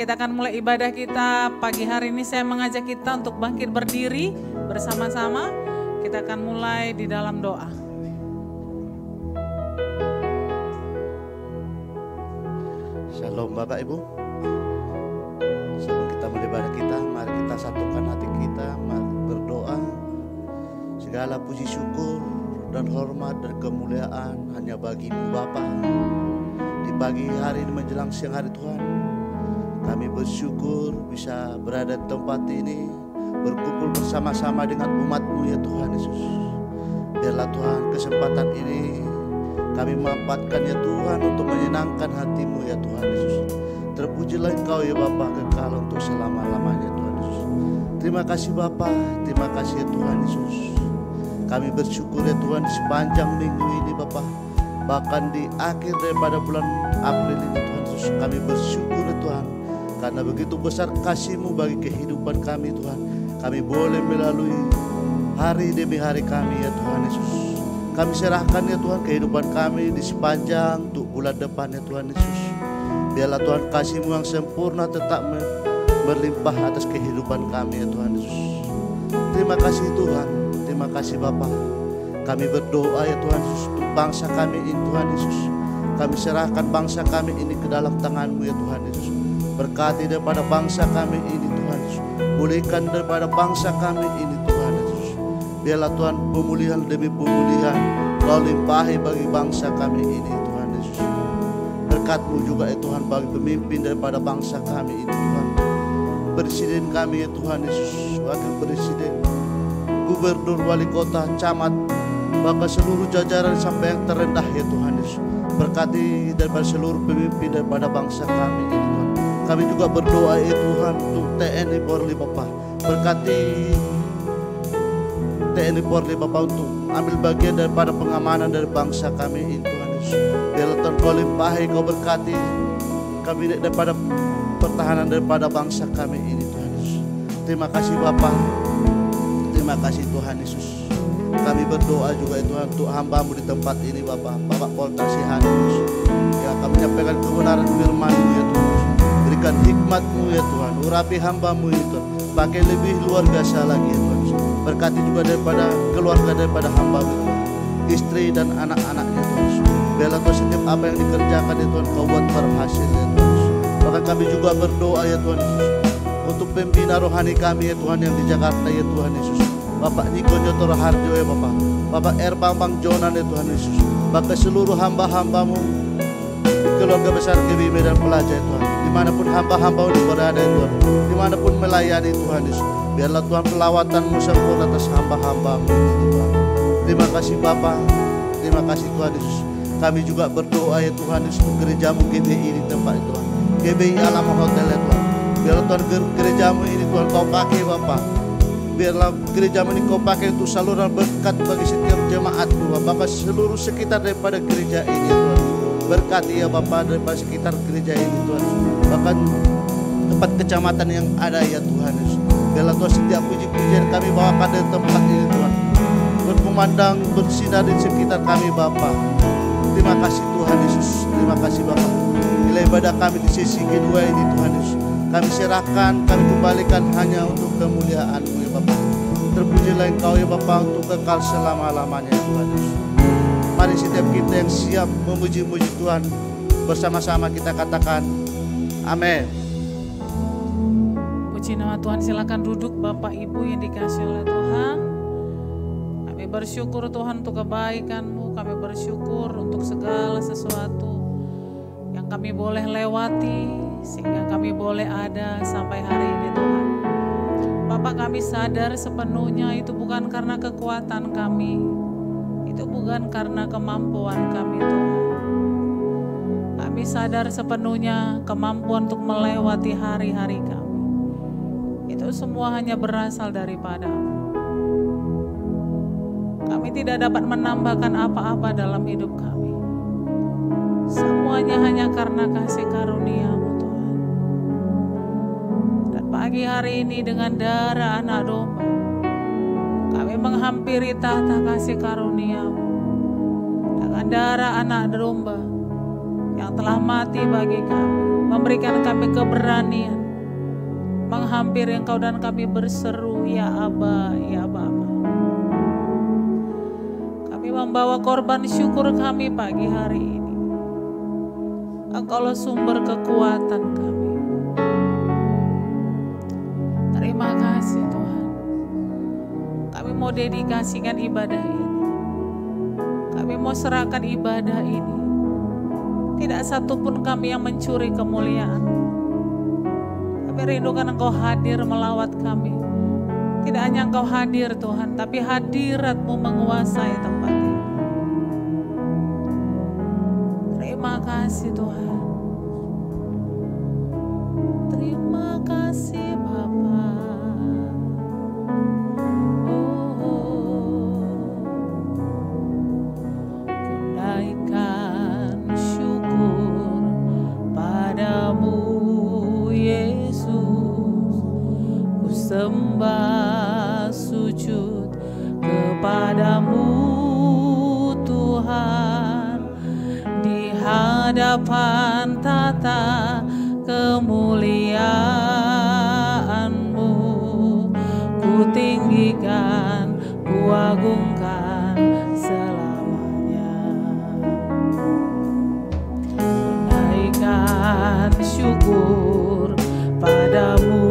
Kita akan mulai ibadah kita pagi hari ini. Saya mengajak kita untuk bangkit berdiri bersama-sama. Kita akan mulai di dalam doa. Shalom Bapak Ibu. Sebelum kita mulai ibadah kita, mari kita satukan hati kita, mari berdoa. Segala puji syukur dan hormat dan kemuliaan hanya bagi-Mu Bapa. Di pagi hari ini menjelang siang hari Tuhan, kami bersyukur bisa berada di tempat ini, berkumpul bersama-sama dengan umat-Mu ya Tuhan Yesus. Biarlah Tuhan kesempatan ini kami memanfaatkan ya Tuhan untuk menyenangkan hati-Mu ya Tuhan Yesus. Terpujilah Engkau ya Bapa kekal untuk selama-lamanya Tuhan Yesus. Terima kasih Bapa, terima kasih ya Tuhan Yesus. Kami bersyukur ya Tuhan di sepanjang minggu ini Bapa, bahkan di akhir daripada bulan April ini Tuhan Yesus. Kami bersyukur ya Tuhan, karena begitu besar kasih-Mu bagi kehidupan kami Tuhan. Kami boleh melalui hari demi hari kami ya Tuhan Yesus. Kami serahkan ya Tuhan kehidupan kami di sepanjang untuk bulan depan ya Tuhan Yesus. Biarlah Tuhan kasih-Mu yang sempurna tetap berlimpah atas kehidupan kami ya Tuhan Yesus. Terima kasih Tuhan, terima kasih Bapa. Kami berdoa ya Tuhan Yesus untuk bangsa kami ini Tuhan Yesus. Kami serahkan bangsa kami ini ke dalam tangan-Mu ya Tuhan Yesus. Berkati daripada bangsa kami ini Tuhan Yesus. Pulihkan daripada bangsa kami ini Tuhan Yesus. Biarlah Tuhan pemulihan demi pemulihan Kau limpahi bagi bangsa kami ini Tuhan Yesus. Berkat-Mu juga ya Tuhan bagi pemimpin daripada bangsa kami ini Tuhan. Presiden kami ya Tuhan Yesus, wakil presiden, gubernur, wali kota, camat, bahkan seluruh jajaran sampai yang terendah ya Tuhan Yesus. Berkati daripada seluruh pemimpin daripada bangsa kami ini Tuhan. Kami juga berdoa ya Tuhan untuk TNI Polri Bapak. Berkati TNI Polri Bapak untuk ambil bagian daripada pengamanan dari bangsa kami ini Tuhan Yesus. Biarlah Tuhan Kau limpahi, Kau berkati kami daripada pertahanan daripada bangsa kami ini Tuhan Yesus. Terima kasih Bapa, terima kasih Tuhan Yesus. Kami berdoa juga ya Tuhan untuk hamba-Mu di tempat ini Bapak, Bapak Polta Sihanus. Ya kami menyampaikan kebenaran firman-Mu ya Tuhan. Berikan hikmat-Mu ya Tuhan, urapi hamba-Mu itu, pakai lebih luar biasa lagi ya Tuhan. Berkati juga daripada keluarga daripada hamba-Mu Tuhan, istri dan anak-anaknya Tuhan. Biarlah Tuhan setiap apa yang dikerjakan ya Tuhan Kau buat berhasil ya Tuhan. Bahkan kami juga berdoa ya Tuhan Yesus untuk pembina rohani kami ya Tuhan yang di Jakarta ya Tuhan Yesus. Bapak Niko Nyotor Harjo ya Bapak, Bapak Bambang Jonan ya Tuhan Yesus. Bahkan seluruh hamba-hamba-Mu di keluarga besar GB Medan Pelaja ya Tuhan. Dimanapun hamba-hamba-Mu berada ya Tuhan, dimanapun melayani Tuhan Yesus. Biarlah Tuhan pelawatan-Mu sempurna atas hamba-hamba-Mu ini Tuhan. Terima kasih Bapa, terima kasih Tuhan Yesus. Kami juga berdoa ya Tuhan Yesus untuk gereja-Mu GBI di tempat itu Tuhan. GBI Alama Hotel ya Tuhan. Biarlah Tuhan gereja-Mu ini Tuhan Kau pakai Bapak. Biarlah gereja-Mu ini Kau pakai untuk saluran berkat bagi setiap jemaat-Mu Bapak, seluruh sekitar daripada gereja ini Tuhan. Berkati ya Bapak daripada sekitar gereja ini Tuhan. Bahkan tempat kecamatan yang ada ya Tuhan Yesus. Biarlah Tuhan setiap puji-pujian kami bawakan dari tempat ini Tuhan, berkumandang bersinar di sekitar kami Bapak. Terima kasih Tuhan Yesus, terima kasih Bapak. Nilai ibadah kami di sesi kedua ini Tuhan Yesus, kami serahkan, kami kembalikan hanya untuk kemuliaan-Mu ya Bapak. Terpujilah Engkau ya Bapak untuk kekal selama-lamanya ya Tuhan Yesus. Mari setiap kita yang siap memuji-muji Tuhan, bersama-sama kita katakan amin. Puji nama Tuhan, silakan duduk Bapak Ibu yang dikasihi oleh Tuhan. Kami bersyukur Tuhan untuk kebaikan-Mu, kami bersyukur untuk segala sesuatu yang kami boleh lewati sehingga kami boleh ada sampai hari ini Tuhan. Bapak, kami sadar sepenuhnya itu bukan karena kekuatan kami, itu bukan karena kemampuan kami Tuhan. Kami sadar sepenuhnya kemampuan untuk melewati hari-hari kami itu semua hanya berasal daripada-Mu. Kami tidak dapat menambahkan apa-apa dalam hidup kami. Semuanya hanya karena kasih karunia-Mu Tuhan. Dan pagi hari ini dengan darah anak domba, kami menghampiri tahta kasih karunia-Mu. Dengan darah anak domba yang telah mati bagi kami, memberikan kami keberanian menghampiri Engkau dan kami berseru, ya Aba, ya Bapa. Kami membawa korban syukur kami pagi hari ini. Engkaulah sumber kekuatan kami. Terima kasih Tuhan. Kami mau dedikasikan ibadah ini. Kami mau serahkan ibadah ini. Tidak satupun kami yang mencuri kemuliaan. Kami rindukan Engkau hadir melawat kami. Tidak hanya Engkau hadir Tuhan, tapi hadirat-Mu menguasai tempat ini. Terima kasih Tuhan. Terima kasih Bapa. Naikkan syukur padamu Yesus, ku sembah sujud kepadamu Tuhan, di hadapan tata kemuliaan-Mu, ku tinggikan, ku agungkan selamanya. Naikkan syukur padamu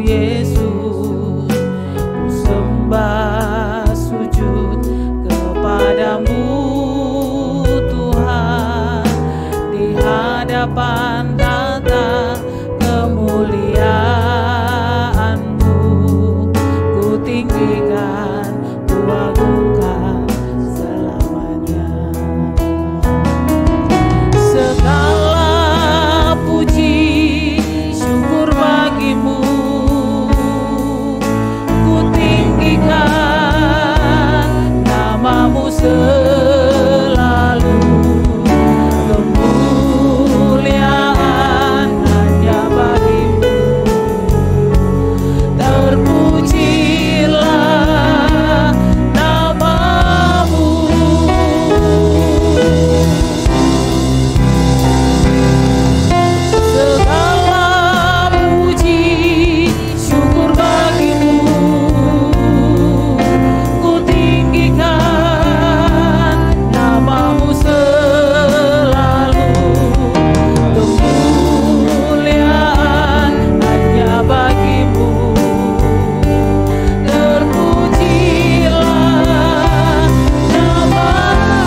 Yesus, ku sembah sujud kepadamu Tuhan, di hadapan tata kemuliaan-Mu, ku tinggikan, ku agungkan selamanya. Segala puji syukur bagimu, ku tinggikan nama-Mu selalu. Kemuliaan hanya bagimu, terpujilah nama-Mu. Segala puji syukur bagimu, ku tinggikan nama-Mu selalu. Kemuliaan hanya bagimu, terpujilah nama.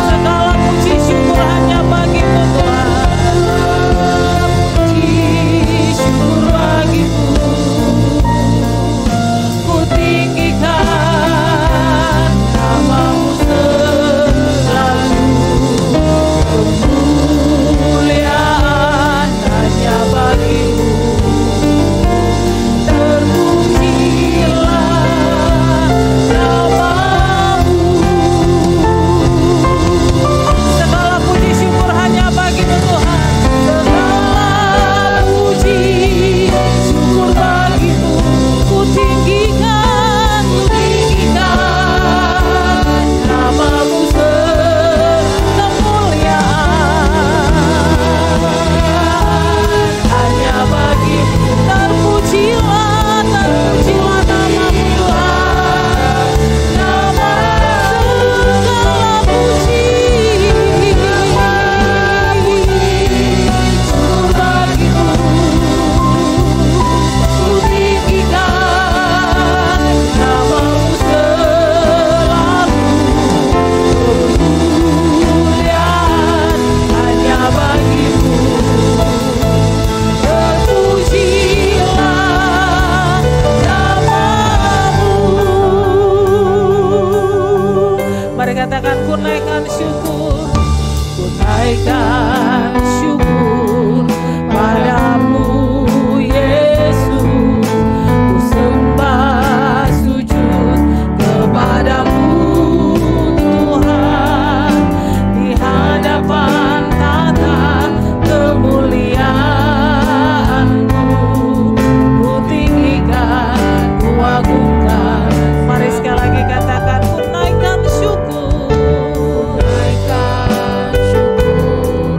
Segala puji syukur hanya bagimu Tuhan. Puji syukur bagimu, ku tinggikan nama-Mu selalu. Kemuliaan hanya bagimu, terpujilah nama-Mu. Segala puji syukur hanya bagimu Tuhan. Segala puji syukur bagimu, ku tinggikan, nama-Mu kemuliaan hanya bagimu. Terpujilah, terpujilah nama-Mu Tuhan. Nama-Mu segala puji syukur bagimu, ku tinggikan nama-Mu selalu. Kemuliaan hanya bagimu, terpujilah nama-Mu. Mari katakan, ku naikkan syukur, ku naikkan syukur padamu Yesus, ku sembah sujud kepadamu Tuhan, di hadapan tata kemuliaan-Mu, ku tinggikan, ku agungkan. Mari sekali lagi katakan, ku naikkan syukur, naikkan syukur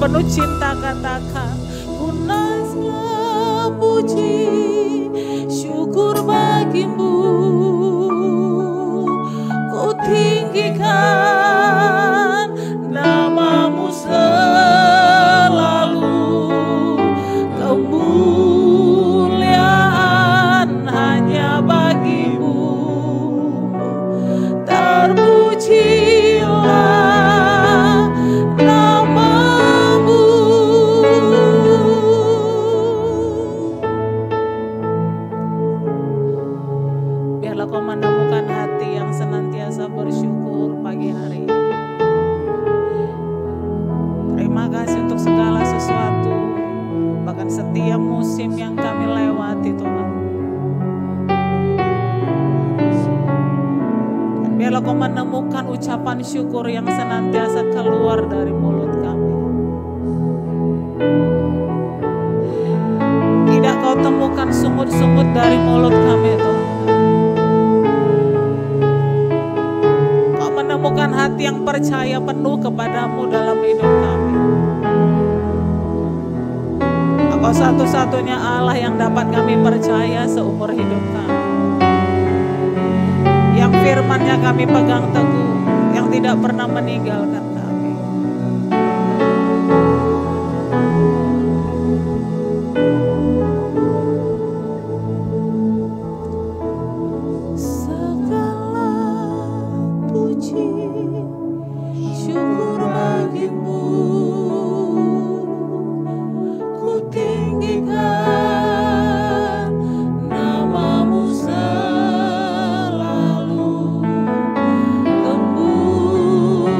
penuh cinta katakan, ku naik segala puji syukur bagimu, ku tinggikan namamu selalu, kemuliaan hanya bagimu, terpujilah namamu. Biarlah kau menemukan hati yang senantiasa bersyukur pagi hari ini. Terima kasih untuk segala sesuatu, bahkan setiap musim yang kami lewati Tuhan. Dan biarlah kau menemukan ucapan syukur yang senantiasa keluar dari mulut kami. Tidak kau temukan sungut-sungut dari mulut kami Tuhan. Kau menemukan hati yang percaya penuh kepadamu dalam hidup kami. Kau satu-satunya Allah yang dapat kami percaya seumur hidup kami. Yang firman-Nya kami pegang teguh, yang tidak pernah meninggalkan kami. Segala puji syukur bagimu, tinggikan namamu selalu, kemuliaan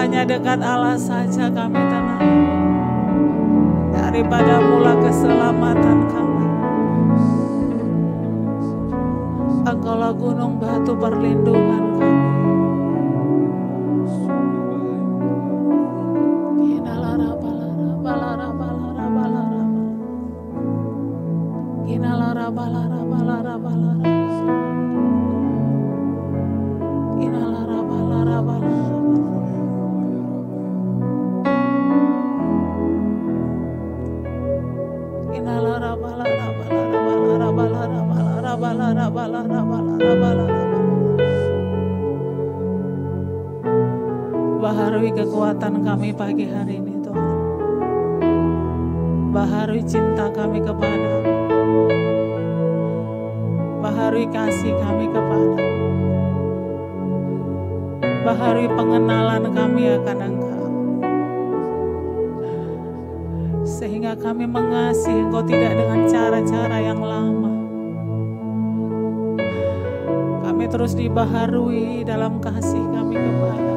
hanya dekat Allah saja kami tenang. Daripada mula keselamatan kami. Engkaulah gunung batu perlindungan kami. Baharui kekuatan kami pagi hari ini Tuhan. Baharui cinta kami kepada-Mu. Baharui kasih kami kepada-Mu. Baharui pengenalan kami akan Engkau. Sehingga kami mengasihi Engkau tidak dengan cara-cara yang lama. Kami terus dibaharui dalam kasih kami kepada-Mu.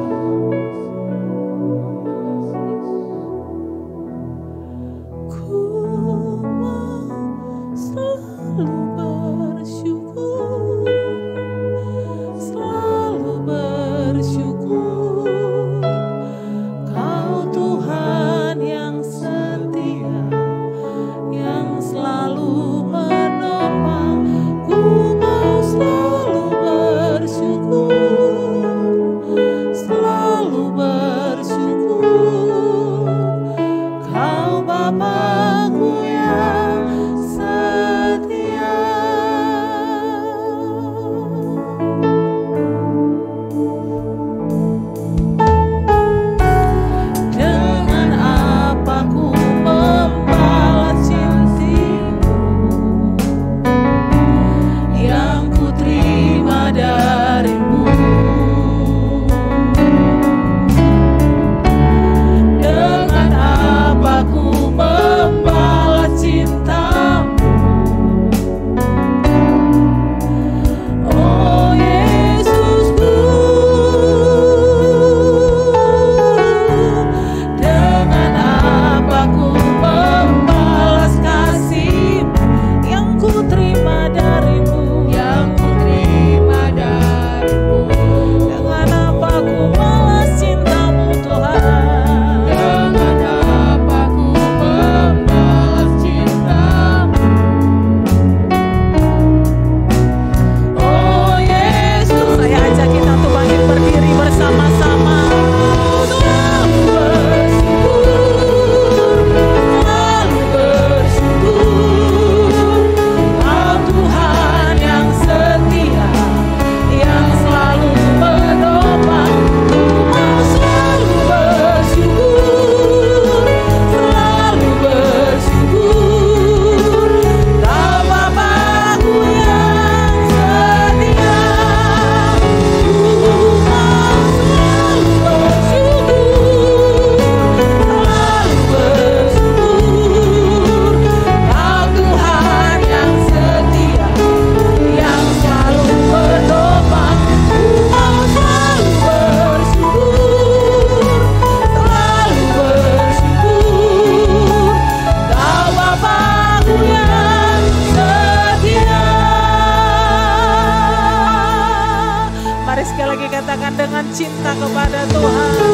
cinta kepada Tuhan.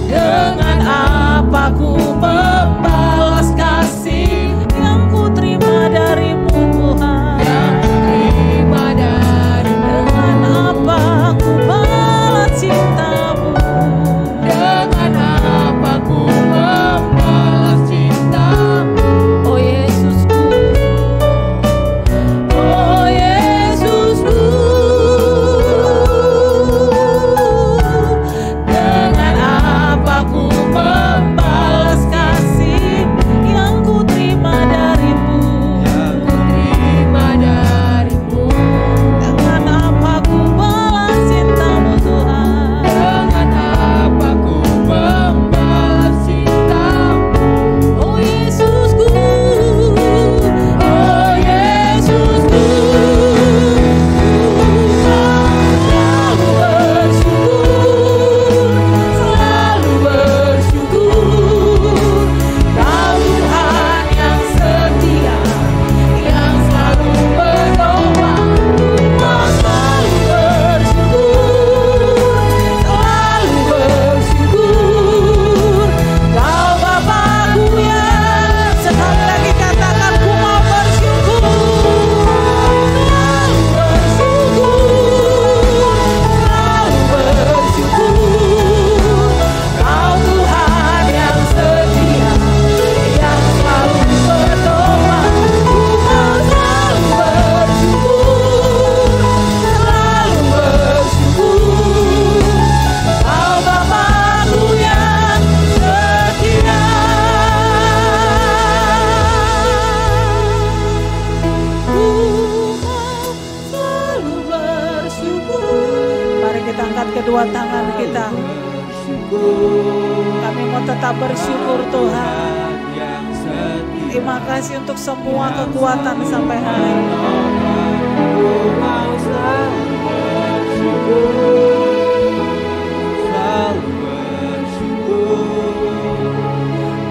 Dengan apa ku membalas kasih yang ku terima darimu Tuhan, yang ku terima darimu. Dengan apa ku balas cintamu, dengan apa ku membalas cintamu. Oh Yesusku, oh Yesusku, dengan apa ku membalas kasih yang ku terima darimu, yang ku Kami mau tetap bersyukur Tuhan. Terima kasih untuk semua kekuatan sampai hari ini.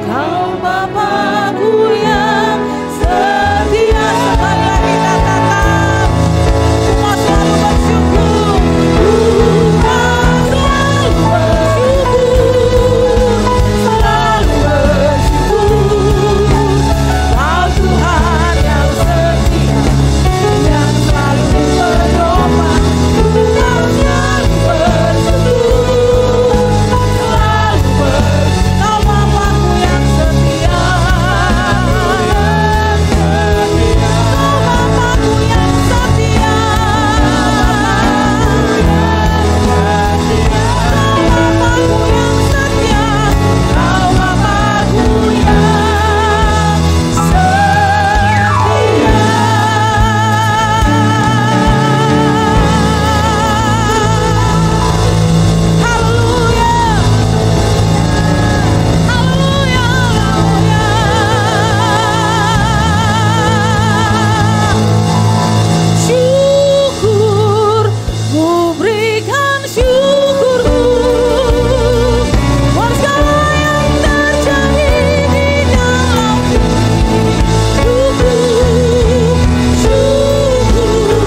Kau Bapakku yang setia. Sekali lagi katakan, semua selalu bersyukur. Selalu bersyukur. Kau Tuhan yang setia, yang selalu berdoa. Kau selalu bersyukur. Selalu bersyukur. Kau Bapakku yang setia. Kau Bapakku yang setia. Kau Bapakku yang setia. Haleluya. Haleluya. Syukur, ku berikan syukurku buat segala yang terjadi di dalam hidupku. Syukur,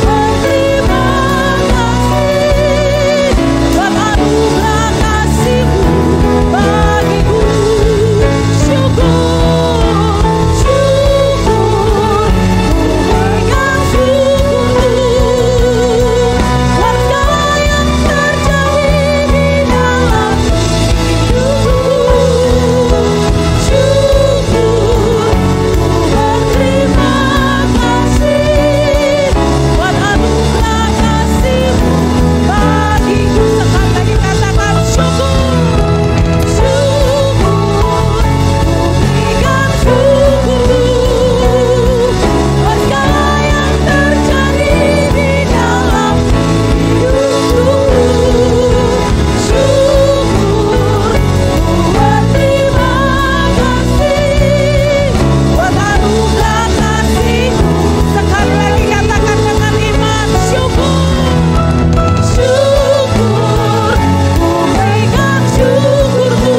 berterima kasih buat anugerah kasih-Mu bagiku. Syukur, syukur, ku berikan syukurku buat segala yang terjadi di dalam hidupku. Syukur, ku berterima kasih buat anugerah kasih-Mu bagiku. Sekali lagi katakan syukur, syukur, ku berikan syukurku buat segala yang terjadi di dalam hidupku. Syukur, ku berterima kasih buat anugerah kasih-Mu. Sekali lagi katakan dengan iman, syukur, syukur, ku berikan syukurku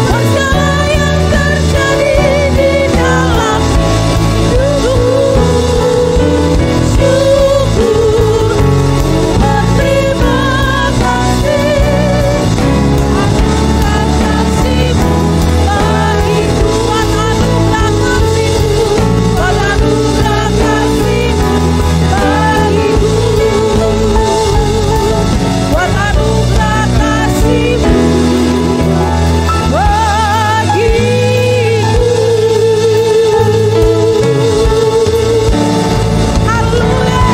buat segala yang terjadi di dalam hidupku. Syukur, ku berterima kasih anugerah kasih-Mu bagiku. Buat anugerah kasih-Mu, buat anugerah kasih-Mu bagiku. Buat anugerah kasih-Mu bagiku. Haleluya.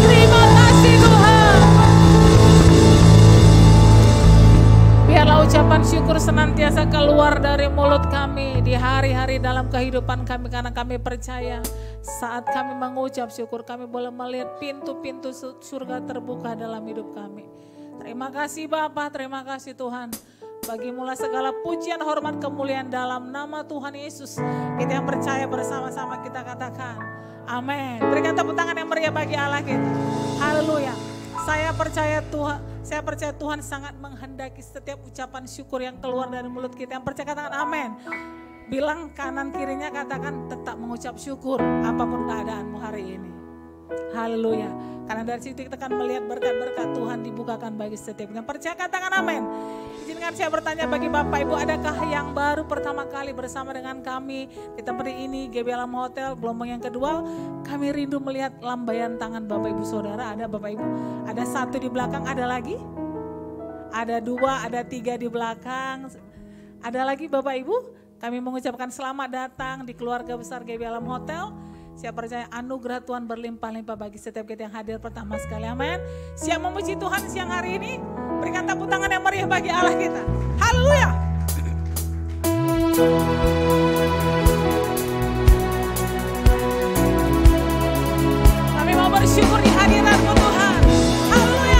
Terima kasih Tuhan. Biarlah ucapan syukur senantiasa keluar dari mulut kami di hari-hari dalam kehidupan kami, karena kami percaya saat kami mengucap syukur kami boleh melihat pintu-pintu surga terbuka dalam hidup kami. Terima kasih Bapa, terima kasih Tuhan. Bagimulah segala pujian, hormat, kemuliaan dalam nama Tuhan Yesus. Kita yang percaya bersama-sama kita katakan amin. Berikan tepuk tangan yang meriah bagi Allah kita. Haleluya. Saya percaya Tuhan sangat menghendaki setiap ucapan syukur yang keluar dari mulut kita. Yang percaya katakan amin. Bilang kanan kirinya, katakan tetap mengucap syukur apapun keadaanmu hari ini. Haleluya. Karena dari situ kita akan melihat berkat-berkat Tuhan dibukakan bagi setiap yang percaya, katakan amin. Izinkan saya bertanya bagi Bapak Ibu, adakah yang baru pertama kali bersama dengan kami di tempat ini GB Alam Hotel gelombang yang kedua? Kami rindu melihat lambaian tangan Bapak Ibu Saudara. Ada Bapak Ibu? Ada satu di belakang, ada lagi? Ada dua, ada tiga di belakang. Ada lagi Bapak Ibu? Kami mengucapkan selamat datang di keluarga besar GB Alam Hotel. Saya percaya anugerah Tuhan berlimpah-limpah bagi setiap kita yang hadir pertama sekali. Amin. Siap memuji Tuhan siang hari ini? Berikan tepuk tangan yang meriah bagi Allah kita. Haleluya. Kami mau bersyukur di hadirat-Mu Tuhan. Haleluya.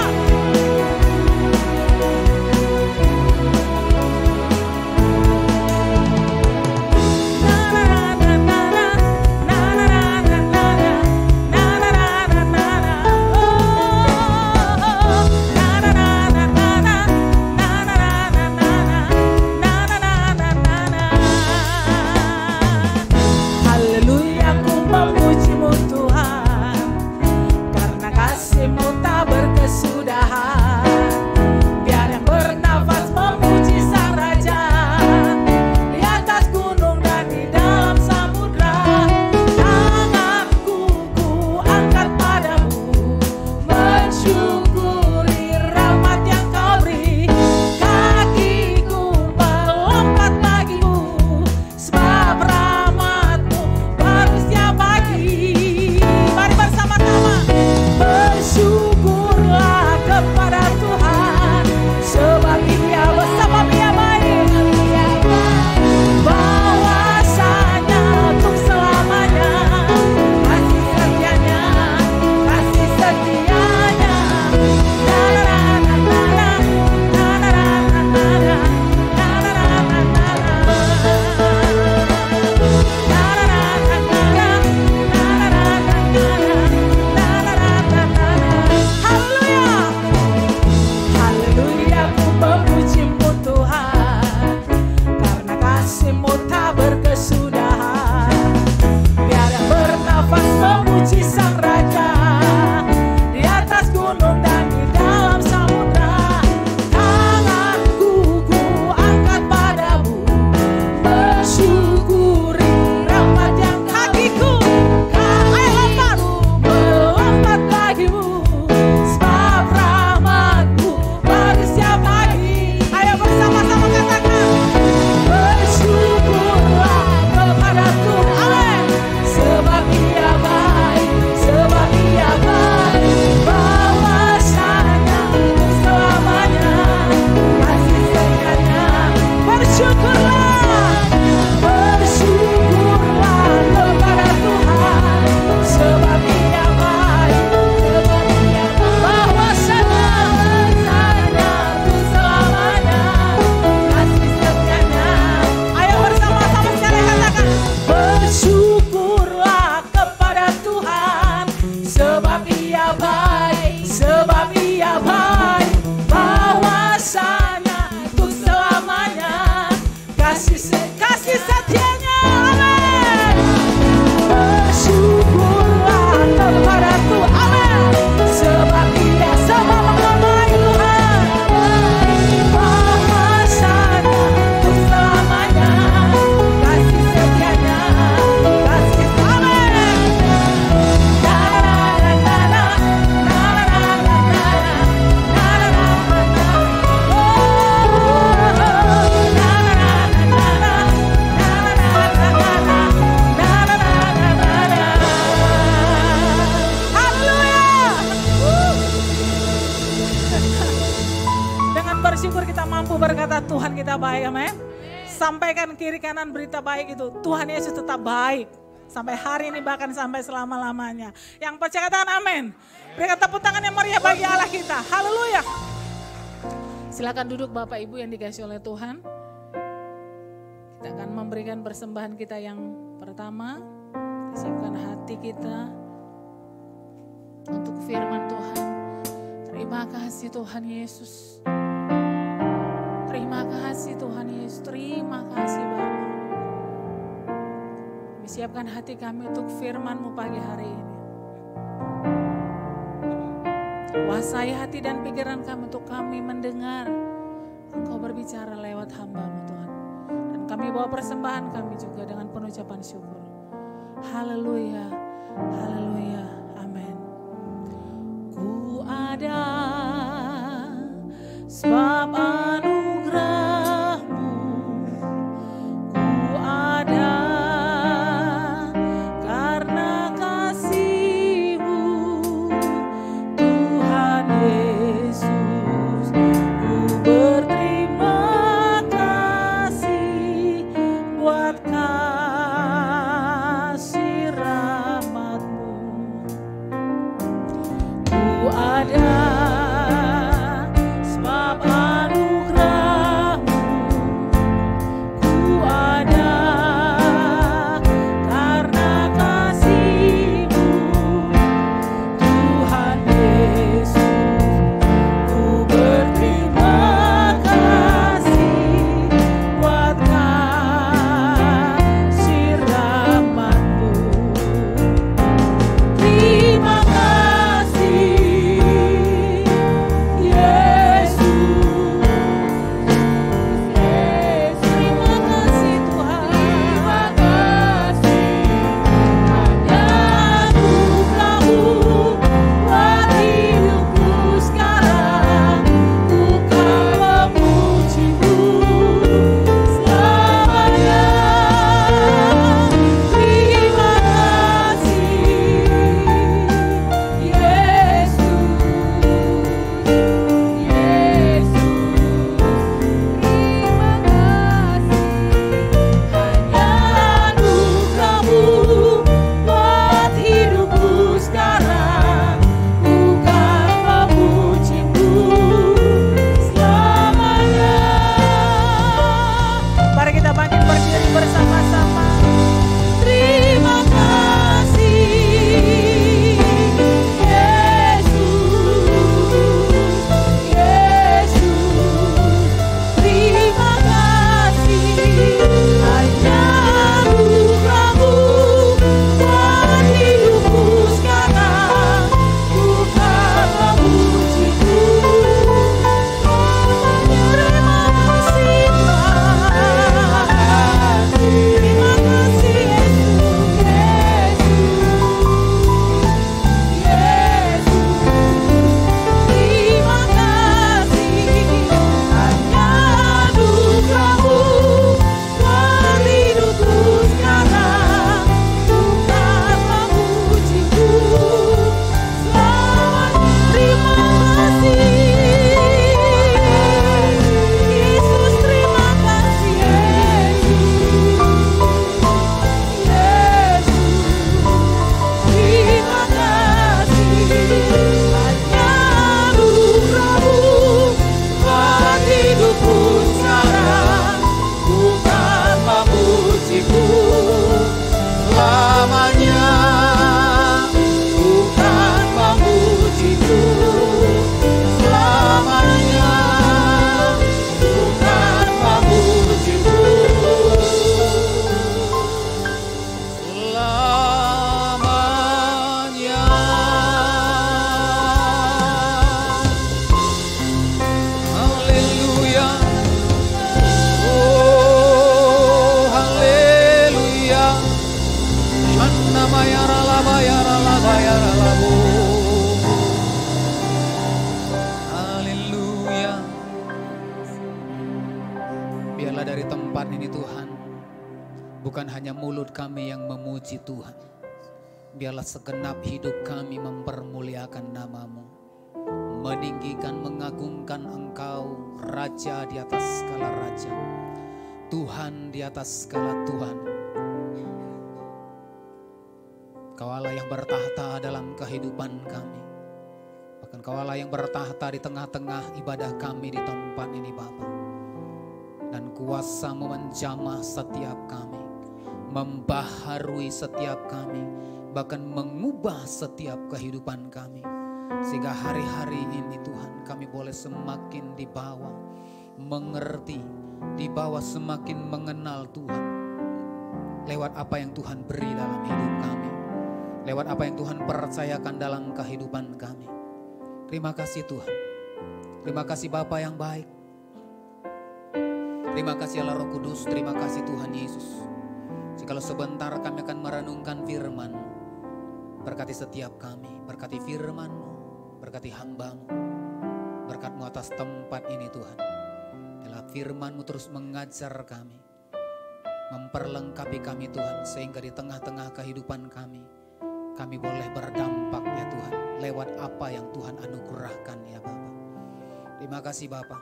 Dengan bersyukur kita mampu berkata Tuhan kita baik, amin. Sampaikan kiri kanan berita baik itu, Tuhan Yesus tetap baik. Sampai hari ini bahkan sampai selama-lamanya. Yang percaya katakan amin. Berikan tepuk tangan yang meriah bagi Allah kita. Haleluya. Silakan duduk Bapak Ibu yang dikasihi oleh Tuhan. Kita akan memberikan persembahan kita yang pertama. Kita siapkan hati kita untuk firman Tuhan. Terima kasih Tuhan Yesus. Terima kasih Tuhan Yesus. Terima kasih Bapa. Kami siapkan hati kami untuk firman-Mu pagi hari ini. Kuasai hati dan pikiran kami untuk kami mendengar Engkau berbicara lewat hamba-Mu Tuhan. Dan kami bawa persembahan kami juga dengan penuh ucapan syukur. Haleluya, haleluya, amin. Ku ada sebab anugerah-Mu, ku ada karena kasih-Mu, Tuhan Yesus. Ku berterima kasih buat kasih rahmat-Mu. Ku ada sebab anugerah-Mu, ku ada karena kasih-Mu, Tuhan Yesus. Ku berterima kasih buat kasih rahmat-Mu. Terima kasih Yesus. Terima kasih Tuhan. Terima kasih hanya anugerah-Mu buat hidupku sekarang. Ku kan memuji-Mu selamanya. Terima kasih Yesus. Terima kasih hanya anugerah-Mu buat hidupku sekarang. Ku kan memuji-Mu selamanya. Mari kita bangkit berdiri bersama-sama. Terima kasih Yesus. Terima kasih hanya anugerah-Mu buat hidupku sekarang. Ku kan memuji-Mu selamanya. Terima kasih Tuhan. Biarlah dari tempat ini Tuhan, bukan hanya mulut kami yang memuji Tuhan. Biarlah segenap hidup kami mempermuliakan nama-Mu. meninggikan, mengagungkan Engkau, Raja di atas segala raja, Tuhan di atas segala Tuhan. Kau Allah yang bertahta dalam kehidupan kami. Bahkan Kau Allah yang bertahta di tengah-tengah ibadah kami di tempat ini Bapa. Dan kuasa-Mu menjamah setiap kami, membaharui setiap kami, bahkan mengubah setiap kehidupan kami. Sehingga hari-hari ini Tuhan kami boleh semakin dibawa, mengerti, dibawa semakin mengenal Tuhan. Lewat apa yang Tuhan beri dalam hidup kami, lewat apa yang Tuhan percayakan dalam kehidupan kami. Terima kasih Tuhan. Terima kasih Bapa yang baik. Terima kasih Allah Roh Kudus. Terima kasih Tuhan Yesus. Jikalau sebentar kami akan merenungkan firman, berkati setiap kami, berkati firman-Mu, berkati hamba-Mu, berkat-Mu atas tempat ini Tuhan. Biarlah firman-Mu terus mengajar kami, memperlengkapi kami Tuhan, sehingga di tengah-tengah kehidupan kami boleh berdampak ya Tuhan, lewat apa yang Tuhan anugerahkan ya Bapa. Terima kasih Bapa.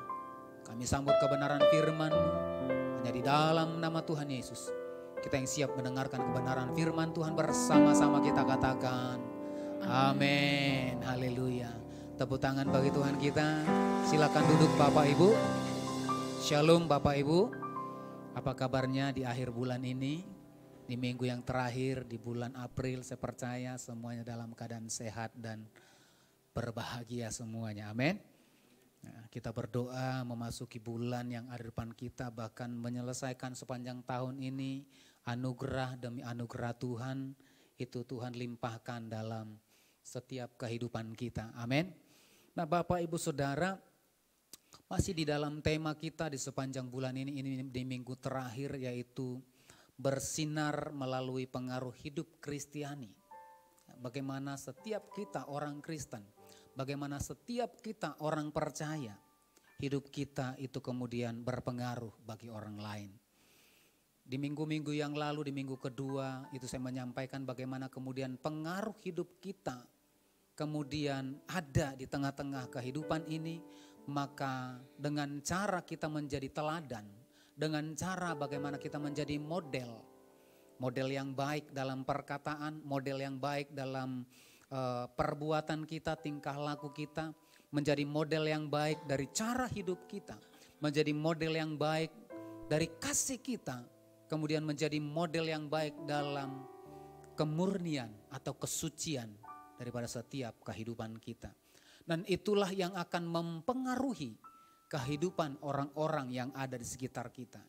Kami sambut kebenaran firman-Mu, hanya di dalam nama Tuhan Yesus. Kita yang siap mendengarkan kebenaran firman Tuhan bersama-sama kita katakan amin. Haleluya. Tepuk tangan bagi Tuhan kita. Silakan duduk Bapak Ibu. Shalom Bapak Ibu. Apa kabarnya di akhir bulan ini? Di minggu yang terakhir di bulan April, saya percaya semuanya dalam keadaan sehat dan berbahagia semuanya. Amin. Nah, kita berdoa memasuki bulan yang ada di depan kita, bahkan menyelesaikan sepanjang tahun ini, anugerah demi anugerah Tuhan, itu Tuhan limpahkan dalam setiap kehidupan kita. Amin. Nah Bapak Ibu Saudara, masih di dalam tema kita di sepanjang bulan ini di minggu terakhir, yaitu bersinar melalui pengaruh hidup Kristiani. Bagaimana setiap kita orang Kristen, bagaimana setiap kita orang percaya, hidup kita itu kemudian berpengaruh bagi orang lain. Di minggu-minggu yang lalu, di minggu kedua, itu saya menyampaikan bagaimana kemudian pengaruh hidup kita kemudian ada di tengah-tengah kehidupan ini. Maka dengan cara kita menjadi teladan, dengan cara bagaimana kita menjadi model yang baik dalam perkataan, model yang baik dalam perbuatan kita, tingkah laku kita, menjadi model yang baik dari cara hidup kita, menjadi model yang baik dari kasih kita, kemudian menjadi model yang baik dalam kemurnian atau kesucian daripada setiap kehidupan kita. Dan itulah yang akan mempengaruhi kehidupan orang-orang yang ada di sekitar kita.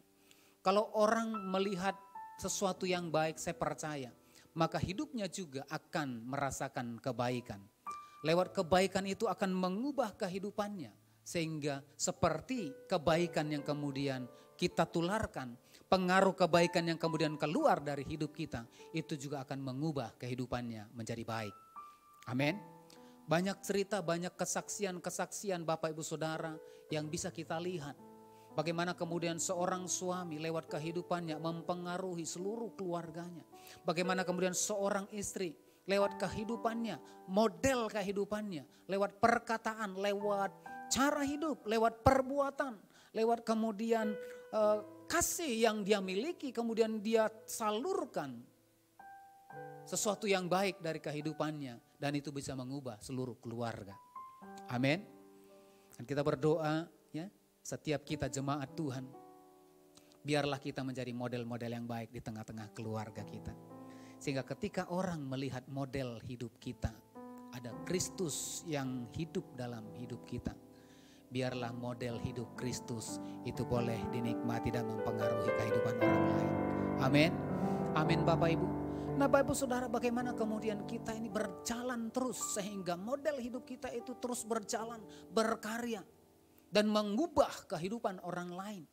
Kalau orang melihat sesuatu yang baik, saya percaya, maka hidupnya juga akan merasakan kebaikan. Lewat kebaikan itu akan mengubah kehidupannya. Sehingga seperti kebaikan yang kemudian kita tularkan, pengaruh kebaikan yang kemudian keluar dari hidup kita, itu juga akan mengubah kehidupannya menjadi baik. Amin. Banyak cerita, banyak kesaksian Bapak Ibu Saudara yang bisa kita lihat. Bagaimana kemudian seorang suami lewat kehidupannya mempengaruhi seluruh keluarganya. Bagaimana kemudian seorang istri lewat kehidupannya, model kehidupannya, lewat perkataan, lewat cara hidup, lewat perbuatan, lewat kemudian kasih yang dia miliki, kemudian dia salurkan sesuatu yang baik dari kehidupannya. Dan itu bisa mengubah seluruh keluarga. Amin. Dan kita berdoa ya, setiap kita jemaat Tuhan, biarlah kita menjadi model-model yang baik di tengah-tengah keluarga kita. Sehingga ketika orang melihat model hidup kita, ada Kristus yang hidup dalam hidup kita. Biarlah model hidup Kristus itu boleh dinikmati dan mempengaruhi kehidupan orang lain. Amin. Amin Bapak Ibu. Nah Bapak Ibu Saudara, bagaimana kemudian kita ini berjalan terus sehingga model hidup kita itu terus berjalan, berkarya dan mengubah kehidupan orang lain.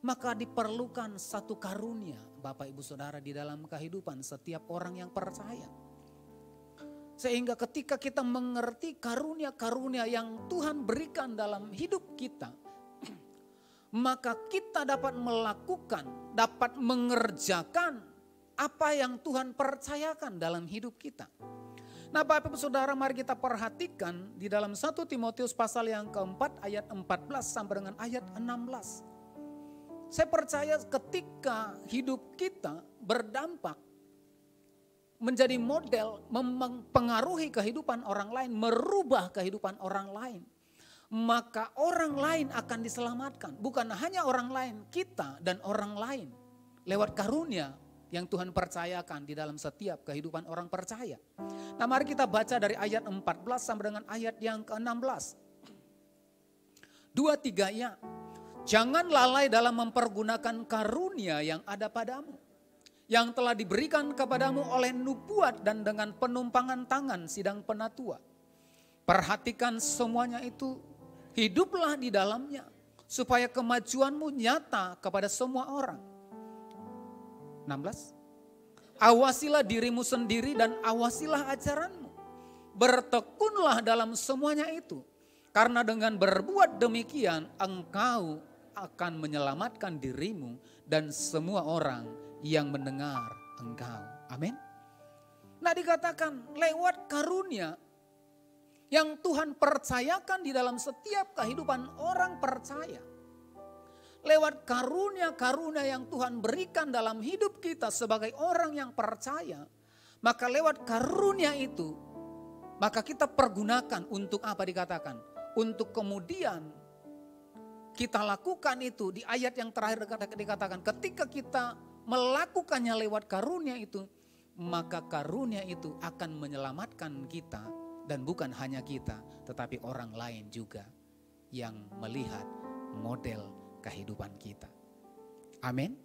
Maka diperlukan satu karunia Bapak Ibu Saudara di dalam kehidupan setiap orang yang percaya. Sehingga ketika kita mengerti karunia-karunia yang Tuhan berikan dalam hidup kita, maka kita dapat melakukan, dapat mengerjakan apa yang Tuhan percayakan dalam hidup kita. Nah Bapak Ibu Saudara, mari kita perhatikan di dalam 1 Timotius pasal yang keempat ayat 14 sampai dengan ayat 16. Saya percaya ketika hidup kita berdampak, menjadi model, mempengaruhi kehidupan orang lain, merubah kehidupan orang lain, maka orang lain akan diselamatkan. Bukan hanya orang lain, kita dan orang lain. Lewat karunia yang Tuhan percayakan di dalam setiap kehidupan orang percaya. Nah mari kita baca dari ayat 14 sampai dengan ayat yang ke-16. 2-3-nya. Jangan lalai dalam mempergunakan karunia yang ada padamu, yang telah diberikan kepadamu oleh nubuat dan dengan penumpangan tangan sidang penatua. Perhatikan semuanya itu, hiduplah di dalamnya, supaya kemajuanmu nyata kepada semua orang. 16. Awasilah dirimu sendiri dan awasilah ajaranmu. Bertekunlah dalam semuanya itu, karena dengan berbuat demikian engkau akan menyelamatkan dirimu dan semua orang yang mendengar engkau. Amin. Nah dikatakan lewat karunia yang Tuhan percayakan di dalam setiap kehidupan orang percaya. Lewat karunia-karunia yang Tuhan berikan dalam hidup kita sebagai orang yang percaya. Maka lewat karunia itu, maka kita pergunakan untuk apa dikatakan? Untuk kemudian kita lakukan itu di ayat yang terakhir dikatakan ketika kita melakukannya lewat karunia itu, maka karunia itu akan menyelamatkan kita dan bukan hanya kita, tetapi orang lain juga yang melihat model kehidupan kita. Amin.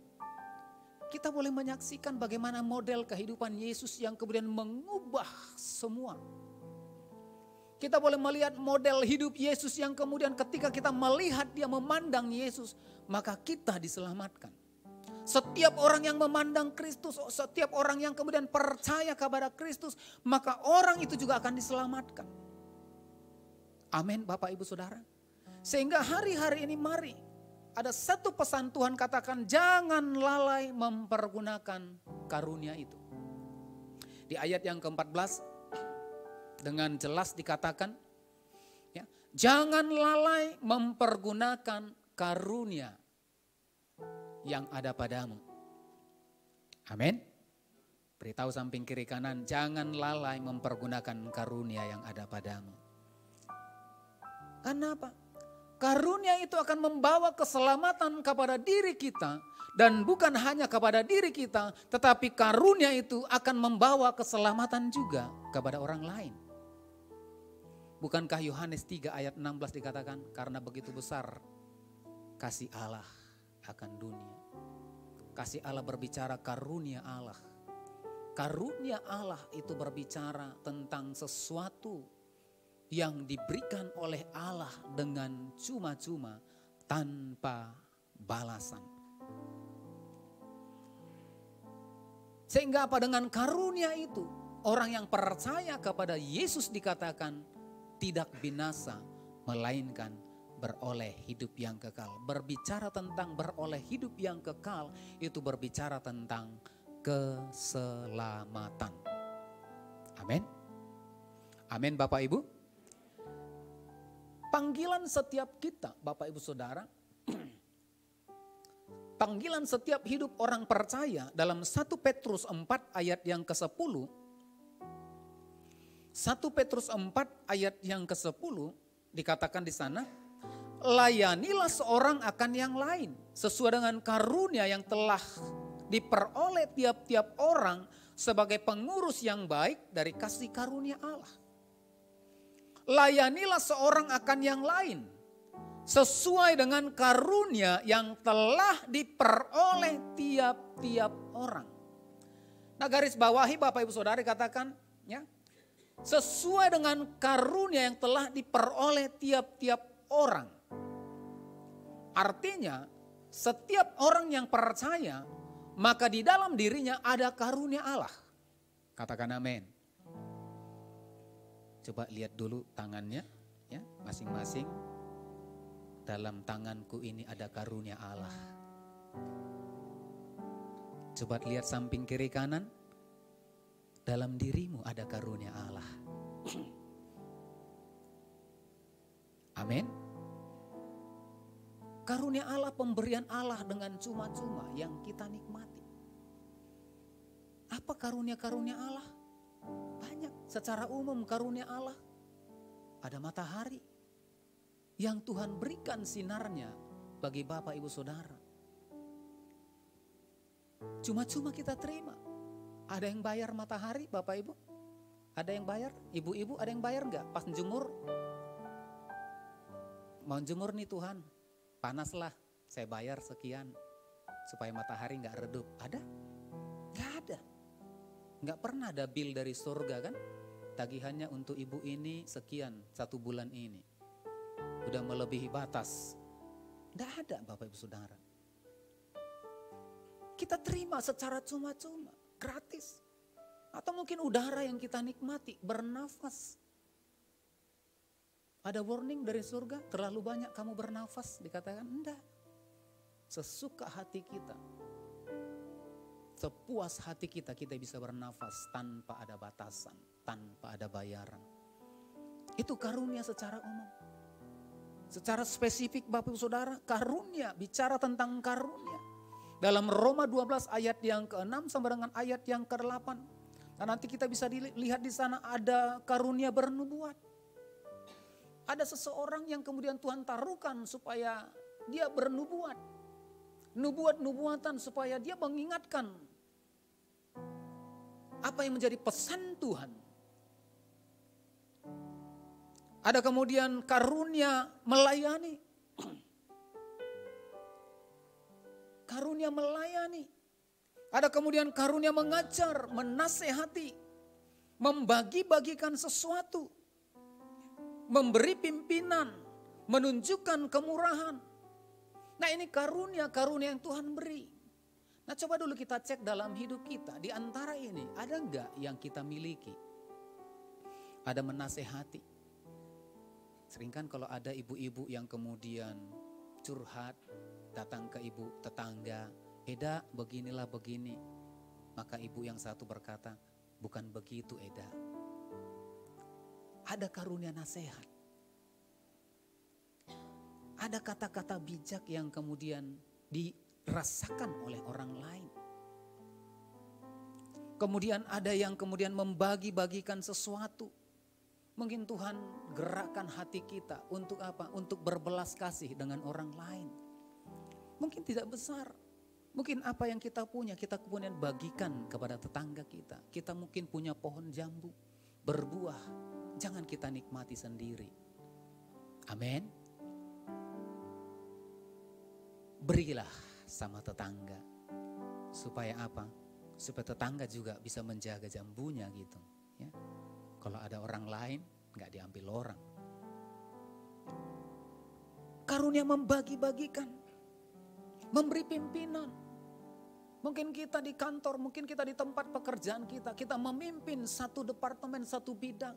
Kita boleh menyaksikan bagaimana model kehidupan Yesus yang kemudian mengubah semua. Kita boleh melihat model hidup Yesus yang kemudian ketika kita melihat dia memandang Yesus, maka kita diselamatkan. Setiap orang yang memandang Kristus, setiap orang yang kemudian percaya kepada Kristus, maka orang itu juga akan diselamatkan. Amin Bapak Ibu Saudara. Sehingga hari-hari ini mari, ada satu pesan Tuhan katakan, jangan lalai mempergunakan karunia itu. Di ayat yang ke-14, dengan jelas dikatakan, ya, jangan lalai mempergunakan karunia yang ada padamu. Amin. Beritahu samping kiri kanan, jangan lalai mempergunakan karunia yang ada padamu. Karena apa? Karunia itu akan membawa keselamatan kepada diri kita. Dan bukan hanya kepada diri kita, tetapi karunia itu akan membawa keselamatan juga kepada orang lain. Bukankah Yohanes 3 ayat 16 dikatakan, karena begitu besar kasih Allah akan dunia. Kasih Allah berbicara karunia Allah. Karunia Allah itu berbicara tentang sesuatu yang diberikan oleh Allah dengan cuma-cuma tanpa balasan. Sehingga apa, dengan karunia itu orang yang percaya kepada Yesus dikatakan tidak binasa, melainkan beroleh hidup yang kekal. Berbicara tentang beroleh hidup yang kekal, itu berbicara tentang keselamatan. Amin. Amin Bapak Ibu. Panggilan setiap kita Bapak Ibu Saudara, panggilan setiap hidup orang percaya dalam 1 Petrus 4 ayat yang ke-10. 1 Petrus 4 ayat yang ke-10 dikatakan di sana, layanilah seorang akan yang lain sesuai dengan karunia yang telah diperoleh tiap-tiap orang sebagai pengurus yang baik dari kasih karunia Allah. Layanilah seorang akan yang lain sesuai dengan karunia yang telah diperoleh tiap-tiap orang. Nah garis bawahi Bapak Ibu Saudara katakan ya, sesuai dengan karunia yang telah diperoleh tiap-tiap orang. Artinya setiap orang yang percaya maka di dalam dirinya ada karunia Allah. Katakan amin. Coba lihat dulu tangannya ya, masing-masing. Dalam tanganku ini ada karunia Allah. Coba lihat samping kiri kanan. dalam dirimu ada karunia Allah. Amin. Karunia Allah, pemberian Allah dengan cuma-cuma yang kita nikmati. Apa karunia-karunia Allah? Banyak. Secara umum karunia Allah, ada matahari yang Tuhan berikan sinarnya bagi Bapak Ibu Saudara. Cuma-cuma kita terima. Ada yang bayar matahari Bapak Ibu? Ada yang bayar? Ibu-ibu ada yang bayar enggak? Pas jemur, mau jemur nih Tuhan, panaslah, saya bayar sekian supaya matahari enggak redup. Ada? Enggak ada. Enggak pernah ada bill dari surga kan? Tagihannya untuk ibu ini sekian 1 bulan ini. Udah melebihi batas. Enggak ada Bapak Ibu Saudara. Kita terima secara cuma-cuma, gratis. Atau mungkin udara yang kita nikmati, bernafas. Ada warning dari surga, terlalu banyak kamu bernafas, dikatakan enggak. Sesuka hati kita, sepuas hati kita, kita bisa bernafas tanpa ada batasan, tanpa ada bayaran. Itu karunia secara umum. Secara spesifik Bapak Ibu Saudara, karunia, bicara tentang karunia. Dalam Roma 12 ayat yang ke-6 sampai dengan ayat yang ke-8. Nah, nanti kita bisa dilihat di sana ada karunia bernubuat. Ada seseorang yang kemudian Tuhan taruhkan supaya dia bernubuat. Nubuat-nubuatan supaya dia mengingatkan apa yang menjadi pesan Tuhan. Ada kemudian karunia melayani. Karunia melayani. Ada kemudian karunia mengajar, menasehati, membagi-bagikan sesuatu, memberi pimpinan, menunjukkan kemurahan. Nah, ini karunia-karunia yang Tuhan beri. Nah, coba dulu kita cek dalam hidup kita. Di antara ini ada enggak yang kita miliki? Ada menasehati. Seringkan kalau ada ibu-ibu yang kemudian curhat, datang ke ibu tetangga, Eda beginilah begini. Maka ibu yang satu berkata, bukan begitu Eda. Ada karunia nasihat. Ada kata-kata bijak yang kemudian dirasakan oleh orang lain. Kemudian ada yang kemudian membagi-bagikan sesuatu. Mungkin Tuhan gerakkan hati kita untuk apa? Untuk berbelas kasih dengan orang lain. Mungkin tidak besar. Mungkin apa yang kita punya, kita kemudian bagikan kepada tetangga kita. Kita mungkin punya pohon jambu, berbuah. Jangan kita nikmati sendiri. Amin. Berilah sama tetangga. Supaya apa? Supaya tetangga juga bisa menjaga jambunya gitu. Ya. Kalau ada orang lain, gak diambil orang. Karunia membagi-bagikan. Memberi pimpinan. Mungkin kita di kantor, mungkin kita di tempat pekerjaan kita. Kita memimpin satu departemen, satu bidang.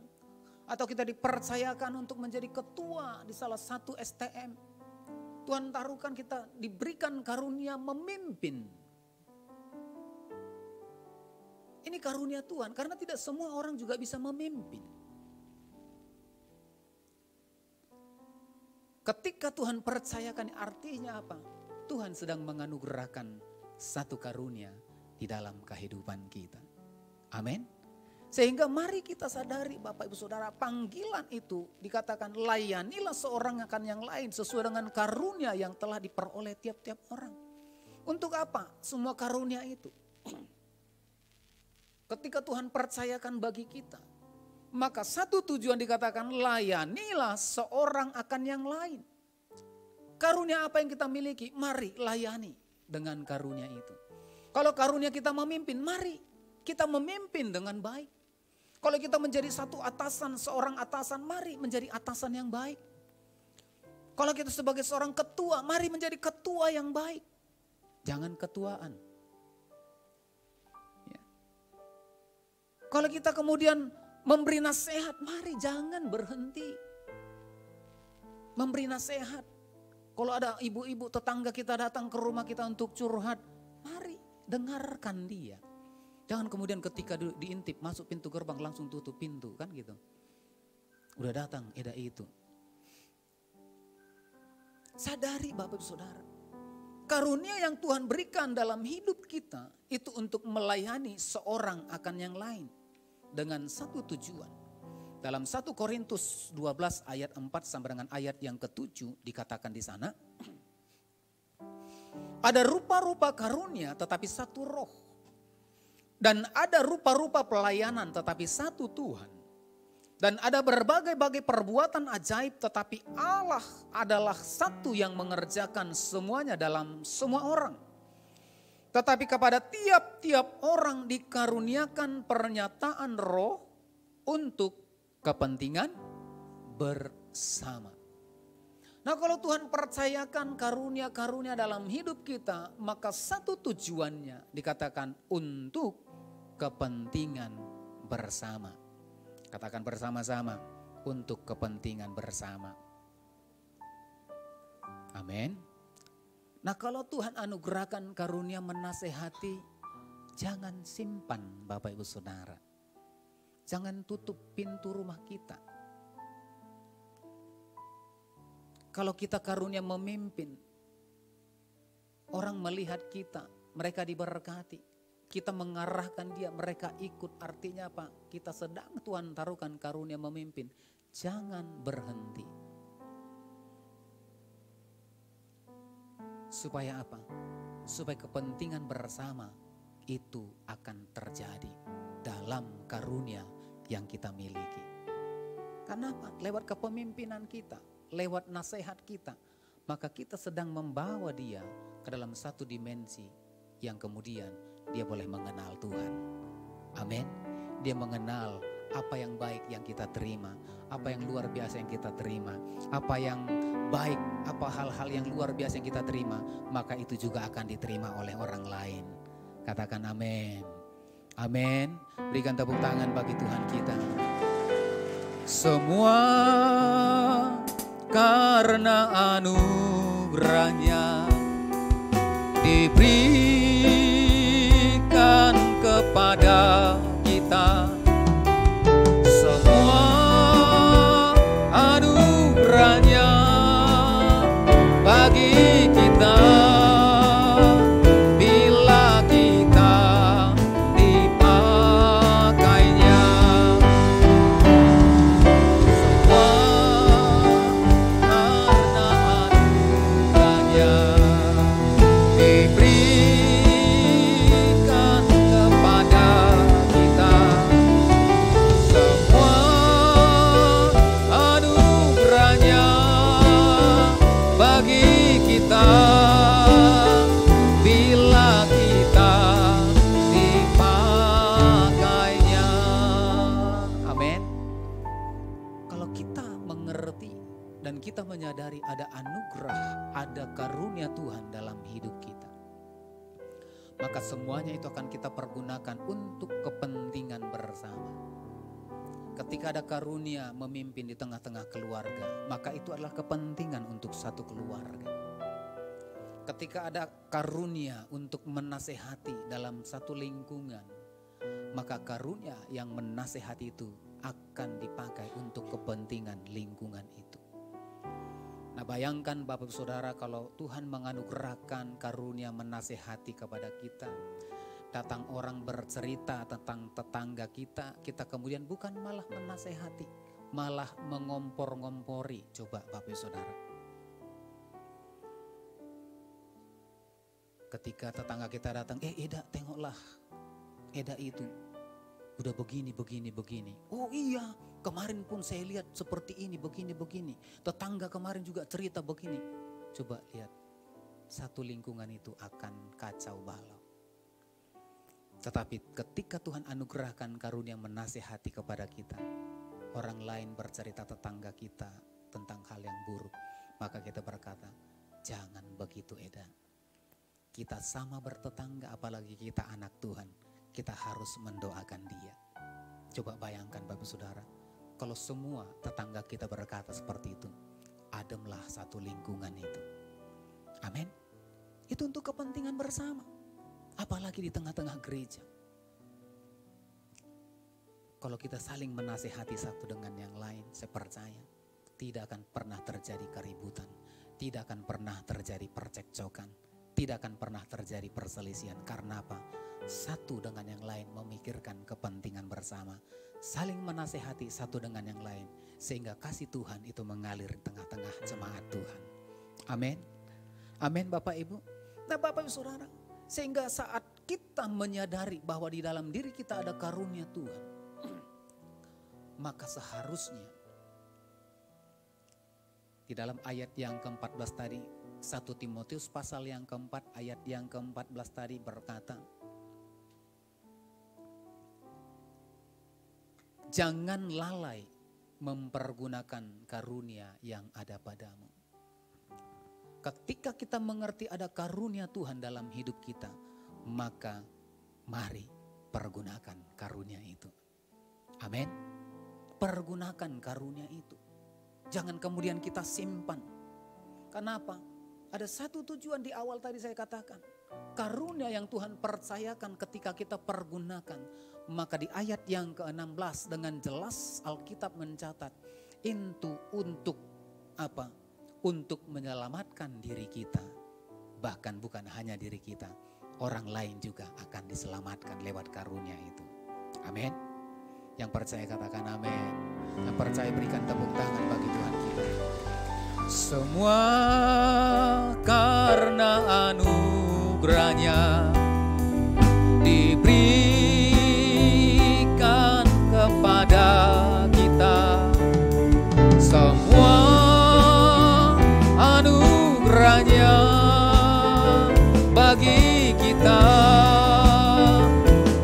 Atau kita dipercayakan untuk menjadi ketua di salah satu STM. Tuhan taruhkan kita diberikan karunia memimpin. Ini karunia Tuhan karena tidak semua orang juga bisa memimpin. Ketika Tuhan percayakan artinya apa? Tuhan sedang menganugerahkan satu karunia di dalam kehidupan kita. Amin. Sehingga mari kita sadari Bapak Ibu Saudara, panggilan itu dikatakan layanilah seorang akan yang lain sesuai dengan karunia yang telah diperoleh tiap-tiap orang. Untuk apa semua karunia itu? Ketika Tuhan percayakan bagi kita, maka satu tujuan dikatakan layanilah seorang akan yang lain. Karunia apa yang kita miliki? Mari layani dengan karunia itu. Kalau karunia kita memimpin, mari kita memimpin dengan baik. Kalau kita menjadi satu atasan, seorang atasan, mari menjadi atasan yang baik. Kalau kita sebagai seorang ketua, mari menjadi ketua yang baik. Jangan ketuaan. Ya. Kalau kita kemudian memberi nasihat, mari jangan berhenti. Memberi nasihat. Kalau ada ibu-ibu tetangga kita datang ke rumah kita untuk curhat, mari dengarkan dia. Jangan kemudian ketika diintip masuk pintu gerbang langsung tutup pintu kan gitu. Udah datang eda itu. Sadari Bapak Saudara, karunia yang Tuhan berikan dalam hidup kita itu untuk melayani seorang akan yang lain dengan satu tujuan. Dalam 1 Korintus 12 ayat 4 sampai dengan ayat yang ke-7 dikatakan di sana, ada rupa-rupa karunia tetapi satu roh. Dan ada rupa-rupa pelayanan tetapi satu Tuhan. Dan ada berbagai-bagai perbuatan ajaib tetapi Allah adalah satu yang mengerjakan semuanya dalam semua orang. Tetapi kepada tiap-tiap orang dikaruniakan pernyataan roh untuk kepentingan bersama. Nah kalau Tuhan percayakan karunia-karunia dalam hidup kita, maka satu tujuannya dikatakan untuk kepentingan bersama. Katakan bersama-sama, untuk kepentingan bersama. Amin. Nah kalau Tuhan anugerahkan karunia menasehati, jangan simpan Bapak Ibu Saudara. Jangan tutup pintu rumah kita. Kalau kita karunia memimpin, orang melihat kita, mereka diberkati. Kita mengarahkan dia, mereka ikut. Artinya apa? Kita sedang Tuhan taruhkan karunia memimpin. Jangan berhenti. Supaya apa? Supaya kepentingan bersama itu akan terjadi dalam karunia yang kita miliki. Karena apa? Lewat kepemimpinan kita, lewat nasihat kita, maka kita sedang membawa dia ke dalam satu dimensi yang kemudian dia boleh mengenal Tuhan. Amin. Dia mengenal apa yang baik yang kita terima, apa yang luar biasa yang kita terima, apa yang baik, apa hal-hal yang luar biasa yang kita terima, maka itu juga akan diterima oleh orang lain. Katakan amin. Amin. Berikan tepuk tangan bagi Tuhan kita. Semua karena anugerahnya diberikan kepada kita. Semua anugerahnya bagi kita bila kita dipakainya. Semua karena anugerahnya diberikan kepada kita. Semua anugerahnya bagi kita bila kita dipakainya. Amin. Kalau kita mengerti dan kita menyadari ada anugerah, ada karunia Tuhan dalam hidup kita, maka semuanya itu akan kita pergunakan untuk kepentingan bersama. Ketika ada karunia memimpin di tengah-tengah keluarga, maka itu adalah kepentingan untuk satu keluarga. Ketika ada karunia untuk menasehati dalam satu lingkungan, maka karunia yang menasehati itu akan dipakai untuk kepentingan lingkungan itu. Nah bayangkan Bapak Saudara, kalau Tuhan menganugerahkan karunia menasehati kepada kita, datang orang bercerita tentang tetangga kita, kita kemudian bukan malah menasehati, malah mengompor-ngompori. Coba Bapak Saudara, ketika tetangga kita datang, Eda tengoklah, Eda itu udah begini. Oh iya, kemarin pun saya lihat seperti ini, begini. Tetangga kemarin juga cerita begini. Coba lihat, satu lingkungan itu akan kacau balau. Tetapi ketika Tuhan anugerahkan karunia menasehati kepada kita, orang lain bercerita tetangga kita tentang hal yang buruk, maka kita berkata, jangan begitu Eda. Kita sama bertetangga, apalagi kita anak Tuhan, kita harus mendoakan dia. Coba bayangkan Bapak Saudara, kalau semua tetangga kita berkata seperti itu, ademlah satu lingkungan itu. Amin. Itu untuk kepentingan bersama. Apalagi di tengah-tengah gereja. Kalau kita saling menasehati satu dengan yang lain, saya percaya tidak akan pernah terjadi keributan, tidak akan pernah terjadi percekcokan, tidak akan pernah terjadi perselisihan. Karena apa? Satu dengan yang lain memikirkan kepentingan bersama, saling menasehati satu dengan yang lain, sehingga kasih Tuhan itu mengalir di tengah-tengah jemaat Tuhan. Amin. Amin Bapak Ibu. Nah Bapak Ibu Saudara, sehingga saat kita menyadari bahwa di dalam diri kita ada karunia Tuhan, maka seharusnya di dalam ayat yang ke-14 tadi, 1 Timotius pasal yang keempat ayat yang ke-14 tadi berkata, jangan lalai mempergunakan karunia yang ada padamu. Ketika kita mengerti ada karunia Tuhan dalam hidup kita, maka mari pergunakan karunia itu. Amin. Pergunakan karunia itu. Jangan kemudian kita simpan. Kenapa? Ada satu tujuan di awal tadi saya katakan. Karunia yang Tuhan percayakan ketika kita pergunakan. Maka di ayat yang ke-16 dengan jelas Alkitab mencatat. Untuk apa? Untuk menyelamatkan diri kita. Bahkan bukan hanya diri kita. Orang lain juga akan diselamatkan lewat karunia itu. Amin. Yang percaya katakan amin. Yang percaya berikan tepuk tangan bagi Tuhan kita. Semua karena anugerahnya diberikan kepada kita. Semua anugerahnya bagi kita.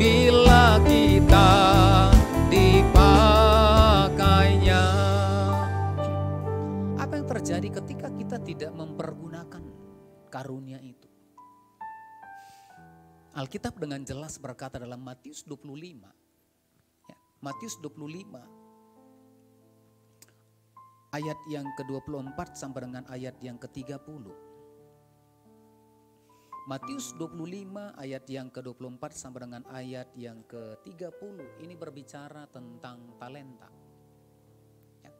Bila kita dipakainya. Apa yang terjadi ketika kita tidak mempergunakan karunia itu? Alkitab dengan jelas berkata dalam Matius 25. Ya, Matius 25 ayat yang ke-24 sampai dengan ayat yang ke-30. Matius 25 ayat yang ke-24 sampai dengan ayat yang ke-30 ini berbicara tentang talenta. Ya.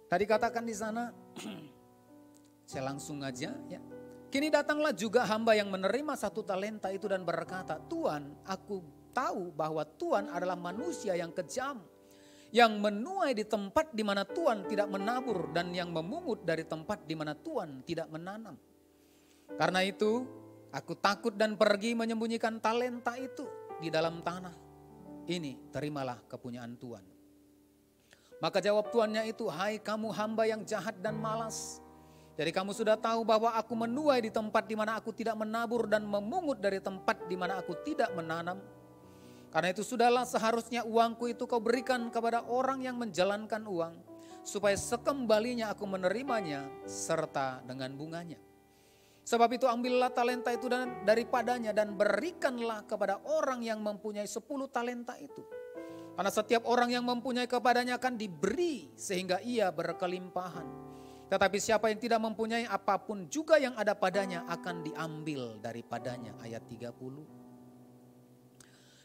Tadi katakan di sana, saya langsung aja ya. Kini datanglah juga hamba yang menerima 1 talenta itu dan berkata, Tuhan, aku tahu bahwa Tuhan adalah manusia yang kejam, yang menuai di tempat di mana Tuhan tidak menabur dan yang memungut dari tempat di mana Tuhan tidak menanam. Karena itu, aku takut dan pergi menyembunyikan talenta itu di dalam tanah. Ini terimalah kepunyaan Tuhan. Maka jawab tuannya itu, hai kamu hamba yang jahat dan malas. Jadi kamu sudah tahu bahwa aku menuai di tempat di mana aku tidak menabur dan memungut dari tempat di mana aku tidak menanam. Karena itu sudahlah seharusnya uangku itu kau berikan kepada orang yang menjalankan uang. Supaya sekembalinya aku menerimanya serta dengan bunganya. Sebab itu ambillah talenta itu daripadanya dan berikanlah kepada orang yang mempunyai 10 talenta itu. Karena setiap orang yang mempunyai kepadanya akan diberi sehingga ia berkelimpahan. Tetapi siapa yang tidak mempunyai apapun juga yang ada padanya akan diambil daripadanya. Ayat 30.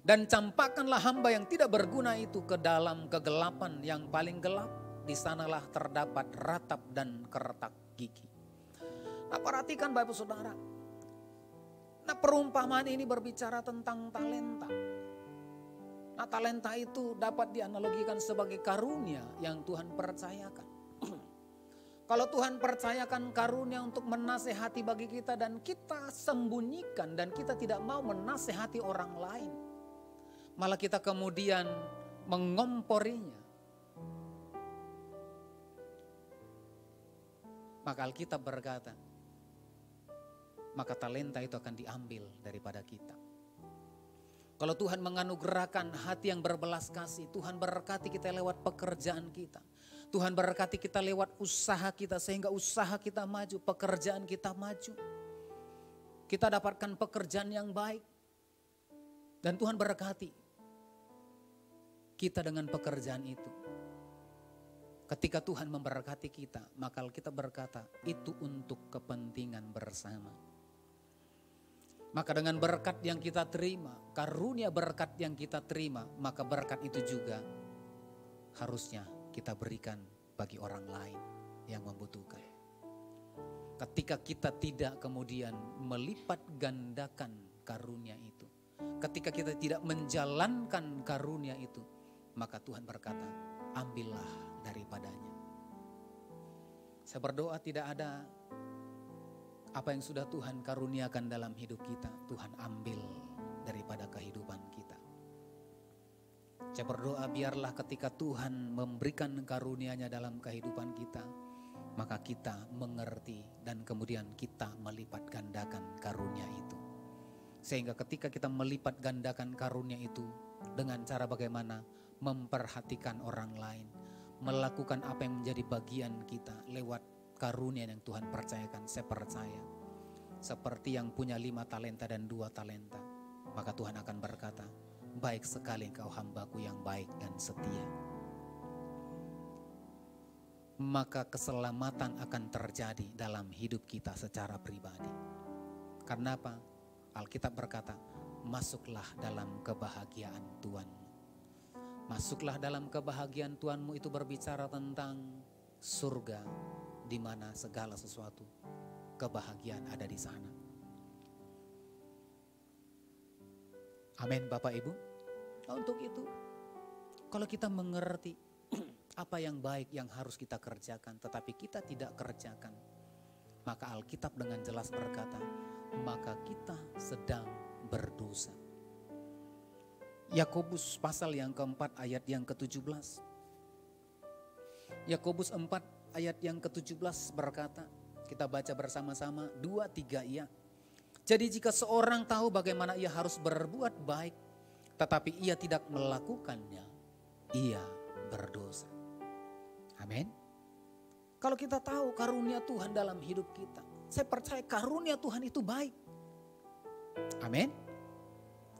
Dan campakkanlah hamba yang tidak berguna itu ke dalam kegelapan yang paling gelap. Di sanalah terdapat ratap dan keretak gigi. Nah perhatikan Bapak Saudara. Nah perumpamaan ini berbicara tentang talenta. Nah talenta itu dapat dianalogikan sebagai karunia yang Tuhan percayakan. Kalau Tuhan percayakan karunia untuk menasehati bagi kita dan kita sembunyikan dan kita tidak mau menasehati orang lain. Malah kita kemudian mengomporinya. Maka Alkitab berkata, maka talenta itu akan diambil daripada kita. Kalau Tuhan menganugerahkan hati yang berbelas kasih, Tuhan berkati kita lewat pekerjaan kita. Tuhan berkati kita lewat usaha kita sehingga usaha kita maju, pekerjaan kita maju. Kita dapatkan pekerjaan yang baik. Dan Tuhan berkati kita dengan pekerjaan itu. Ketika Tuhan memberkati kita, maka kita berkata itu untuk kepentingan bersama. Maka dengan berkat yang kita terima, karunia berkat yang kita terima, maka berkat itu juga harusnya kita berikan bagi orang lain yang membutuhkan. Ketika kita tidak kemudian melipat gandakan karunia itu, ketika kita tidak menjalankan karunia itu, maka Tuhan berkata, ambillah daripadanya. Saya berdoa tidak ada apa yang sudah Tuhan karuniakan dalam hidup kita, Tuhan ambil daripada kehidupan kita. Saya berdoa biarlah ketika Tuhan memberikan karunia-Nya dalam kehidupan kita, maka kita mengerti dan kemudian kita melipat gandakan karunia itu. Sehingga ketika kita melipat gandakan karunia itu dengan cara bagaimana memperhatikan orang lain, melakukan apa yang menjadi bagian kita lewat karunia yang Tuhan percayakan. Saya percaya seperti yang punya 5 talenta dan 2 talenta, maka Tuhan akan berkata, baik sekali engkau hambaku yang baik dan setia. Maka keselamatan akan terjadi dalam hidup kita secara pribadi. Karena apa? Alkitab berkata, masuklah dalam kebahagiaan Tuhanmu. Masuklah dalam kebahagiaan Tuhanmu itu berbicara tentang surga, di mana segala sesuatu kebahagiaan ada di sana. Amin Bapak Ibu. Untuk itu, kalau kita mengerti apa yang baik yang harus kita kerjakan, tetapi kita tidak kerjakan, maka Alkitab dengan jelas berkata, maka kita sedang berdosa. Yakobus pasal yang keempat ayat yang ke-17. Yakobus 4 ayat yang ke-17 berkata, kita baca bersama-sama 2-3 iya. Jadi jika seorang tahu bagaimana ia harus berbuat baik, tetapi ia tidak melakukannya, ia berdosa. Amin. Kalau kita tahu karunia Tuhan dalam hidup kita, saya percaya karunia Tuhan itu baik. Amin.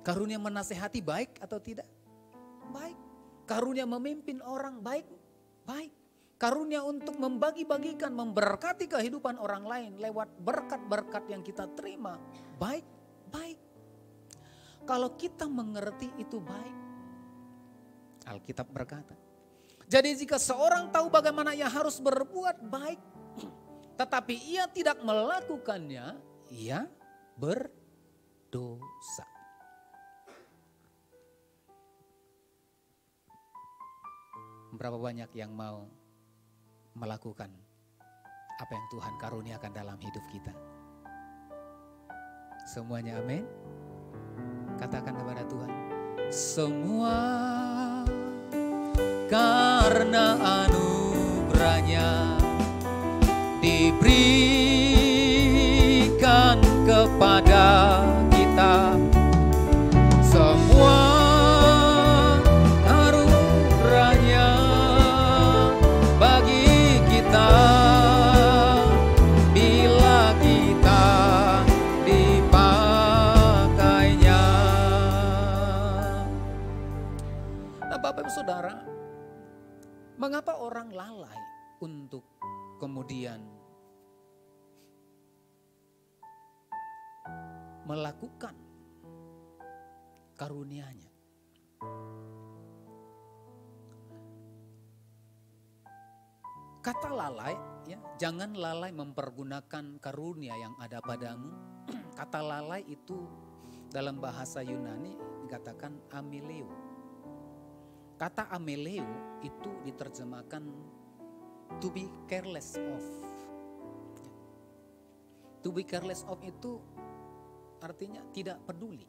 Karunia menasehati baik atau tidak? Baik. Karunia memimpin orang baik? Baik. Karunia untuk membagi-bagikan, memberkati kehidupan orang lain lewat berkat-berkat yang kita terima? Baik. Baik. Kalau kita mengerti itu baik, Alkitab berkata, jadi jika seorang tahu bagaimana ia harus berbuat baik, tetapi ia tidak melakukannya, ia berdosa. Berapa banyak yang mau melakukan apa yang Tuhan karuniakan dalam hidup kita? Semuanya amin. Katakan kepada Tuhan, semua karena anugerahnya diberikan kepada kita. Semua karunia bagi kita bila kita dipakainya. Nah Bapak Ibu Saudara, mengapa orang lalai untuk kemudian melakukan karunia-Nya? Kata lalai, ya, jangan lalai mempergunakan karunia yang ada padamu. Kata lalai itu dalam bahasa Yunani dikatakan ameleo. Kata ameleo itu diterjemahkan to be careless of. To be careless of itu artinya tidak peduli.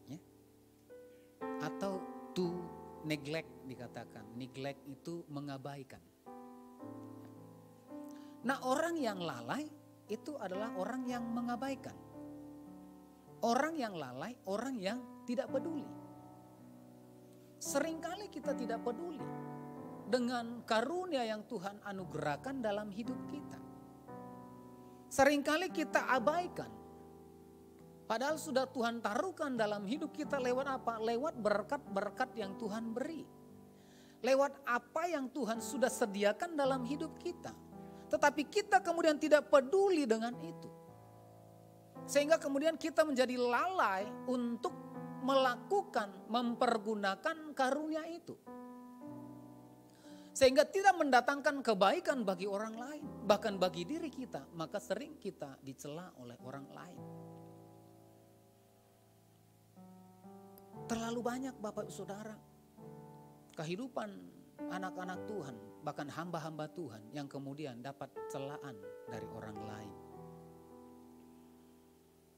Ya. Atau to neglect dikatakan. Neglect itu mengabaikan. Nah orang yang lalai itu adalah orang yang mengabaikan. Orang yang lalai, orang yang tidak peduli. Seringkali kita tidak peduli dengan karunia yang Tuhan anugerahkan dalam hidup kita. Seringkali kita abaikan. Padahal sudah Tuhan taruhkan dalam hidup kita lewat apa? Lewat berkat-berkat yang Tuhan beri. Lewat apa yang Tuhan sudah sediakan dalam hidup kita. Tetapi kita kemudian tidak peduli dengan itu. Sehingga kemudian kita menjadi lalai untuk melakukan, mempergunakan karunia itu. Sehingga tidak mendatangkan kebaikan bagi orang lain, bahkan bagi diri kita, maka sering kita dicela oleh orang lain. Terlalu banyak Bapak Saudara, kehidupan anak-anak Tuhan, bahkan hamba-hamba Tuhan yang kemudian dapat celaan dari orang lain.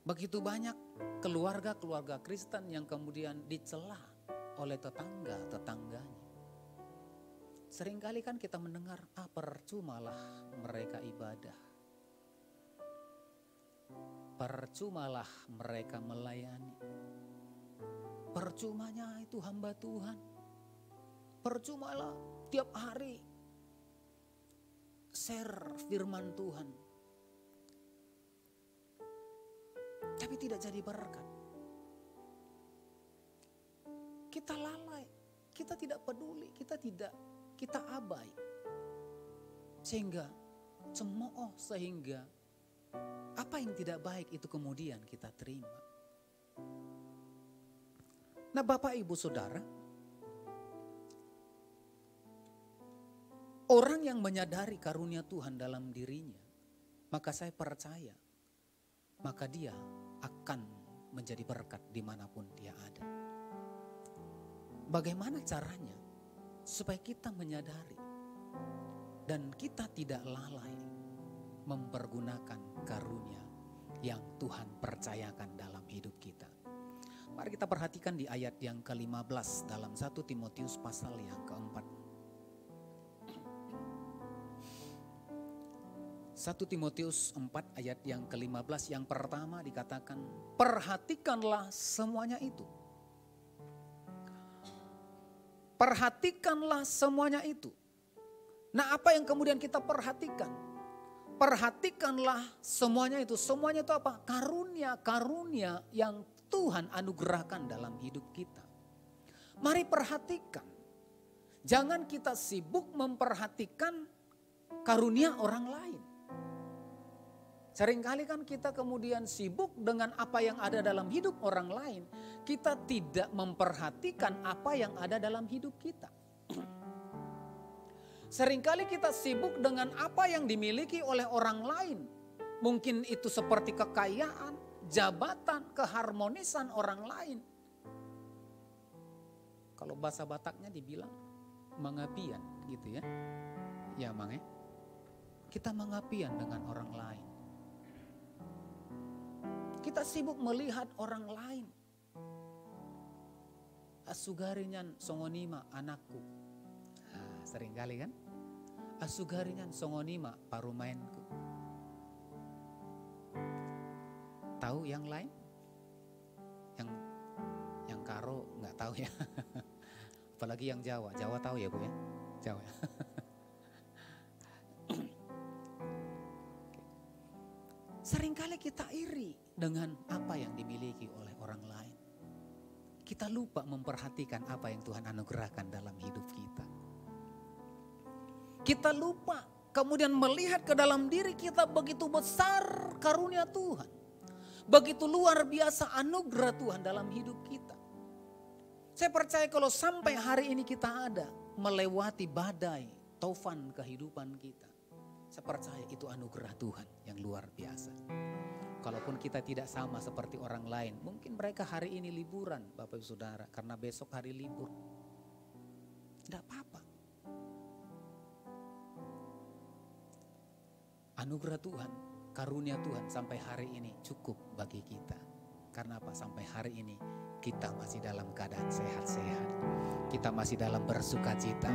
Begitu banyak keluarga-keluarga Kristen yang kemudian dicela oleh tetangga-tetangganya. Seringkali kan kita mendengar, percumalah mereka ibadah. Percumalah mereka melayani. Percumanya itu hamba Tuhan. Percumalah tiap hari share firman Tuhan. Tapi tidak jadi berkat. Kita lalai, kita tidak peduli, kita abai. Sehingga cemooh, sehingga apa yang tidak baik itu kemudian kita terima. Nah Bapak Ibu Saudara, orang yang menyadari karunia Tuhan dalam dirinya, maka saya percaya, maka dia akan menjadi berkat dimanapun dia ada. Bagaimana caranya? Supaya kita menyadari dan kita tidak lalai mempergunakan karunia yang Tuhan percayakan dalam hidup kita. Mari kita perhatikan di ayat yang ke-15 dalam 1 Timotius pasal yang ke-4. 1 Timotius 4 ayat yang ke-15 yang pertama dikatakan, perhatikanlah semuanya itu. Perhatikanlah semuanya itu. Nah apa yang kemudian kita perhatikan? Perhatikanlah semuanya itu. Semuanya itu apa? Karunia-karunia yang Tuhan anugerahkan dalam hidup kita. Mari perhatikan. Jangan kita sibuk memperhatikan karunia orang lain. Seringkali kan kita kemudian sibuk dengan apa yang ada dalam hidup orang lain. Kita tidak memperhatikan apa yang ada dalam hidup kita. Seringkali kita sibuk dengan apa yang dimiliki oleh orang lain. Mungkin itu seperti kekayaan, jabatan, keharmonisan orang lain. Kalau bahasa Bataknya dibilang mengapian gitu ya. Ya Mang ya. Kita mengapian dengan orang lain. Kita sibuk melihat orang lain. Asugarinyan songonima anakku. Nah, seringkali kan. Asugarinyan songonima parumainku. Tahu yang lain? Yang karo nggak tahu ya. Apalagi yang Jawa. Jawa tahu ya Bu ya? Jawa. Seringkali kita iri dengan apa yang dimiliki oleh orang lain. Kita lupa memperhatikan apa yang Tuhan anugerahkan dalam hidup kita. Kita lupa kemudian melihat ke dalam diri kita begitu besar karunia Tuhan. Begitu luar biasa anugerah Tuhan dalam hidup kita. Saya percaya kalau sampai hari ini kita ada melewati badai, taufan kehidupan kita. Saya percaya itu anugerah Tuhan yang luar biasa. Kalaupun kita tidak sama seperti orang lain, mungkin mereka hari ini liburan Bapak Ibu Saudara karena besok hari libur. Tidak apa-apa. Anugerah Tuhan, karunia Tuhan sampai hari ini cukup bagi kita. Karena apa? Sampai hari ini kita masih dalam keadaan sehat-sehat. Kita masih dalam bersukacita.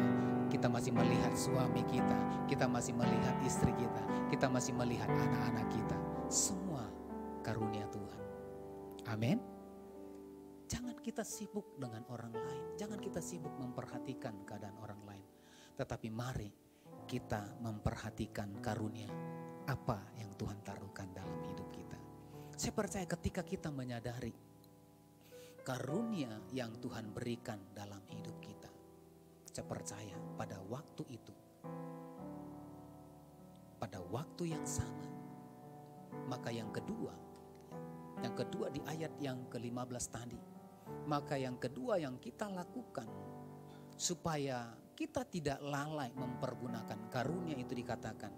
Kita masih melihat suami kita. Kita masih melihat istri kita. Kita masih melihat anak-anak kita. Semua karunia Tuhan. Amin. Jangan kita sibuk dengan orang lain. Jangan kita sibuk memperhatikan keadaan orang lain. Tetapi mari kita memperhatikan karunia apa yang Tuhan taruhkan dalam hidup kita. Saya percaya ketika kita menyadari karunia yang Tuhan berikan dalam hidup kita. Saya percaya pada waktu itu, pada waktu yang sama, maka yang kedua Yang kedua di ayat yang ke-15 tadi. Maka yang kedua yang kita lakukan supaya kita tidak lalai mempergunakan karunia itu dikatakan.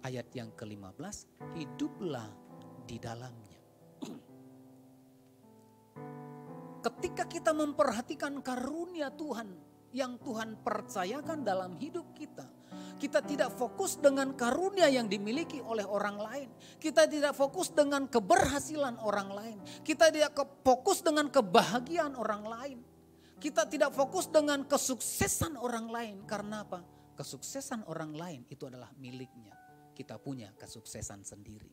Ayat yang ke-15, hiduplah di dalamnya. Ketika kita memperhatikan karunia Tuhan yang Tuhan percayakan dalam hidup kita, kita tidak fokus dengan karunia yang dimiliki oleh orang lain. Kita tidak fokus dengan keberhasilan orang lain. Kita tidak fokus dengan kebahagiaan orang lain. Kita tidak fokus dengan kesuksesan orang lain. Karena apa? Kesuksesan orang lain itu adalah miliknya. Kita punya kesuksesan sendiri.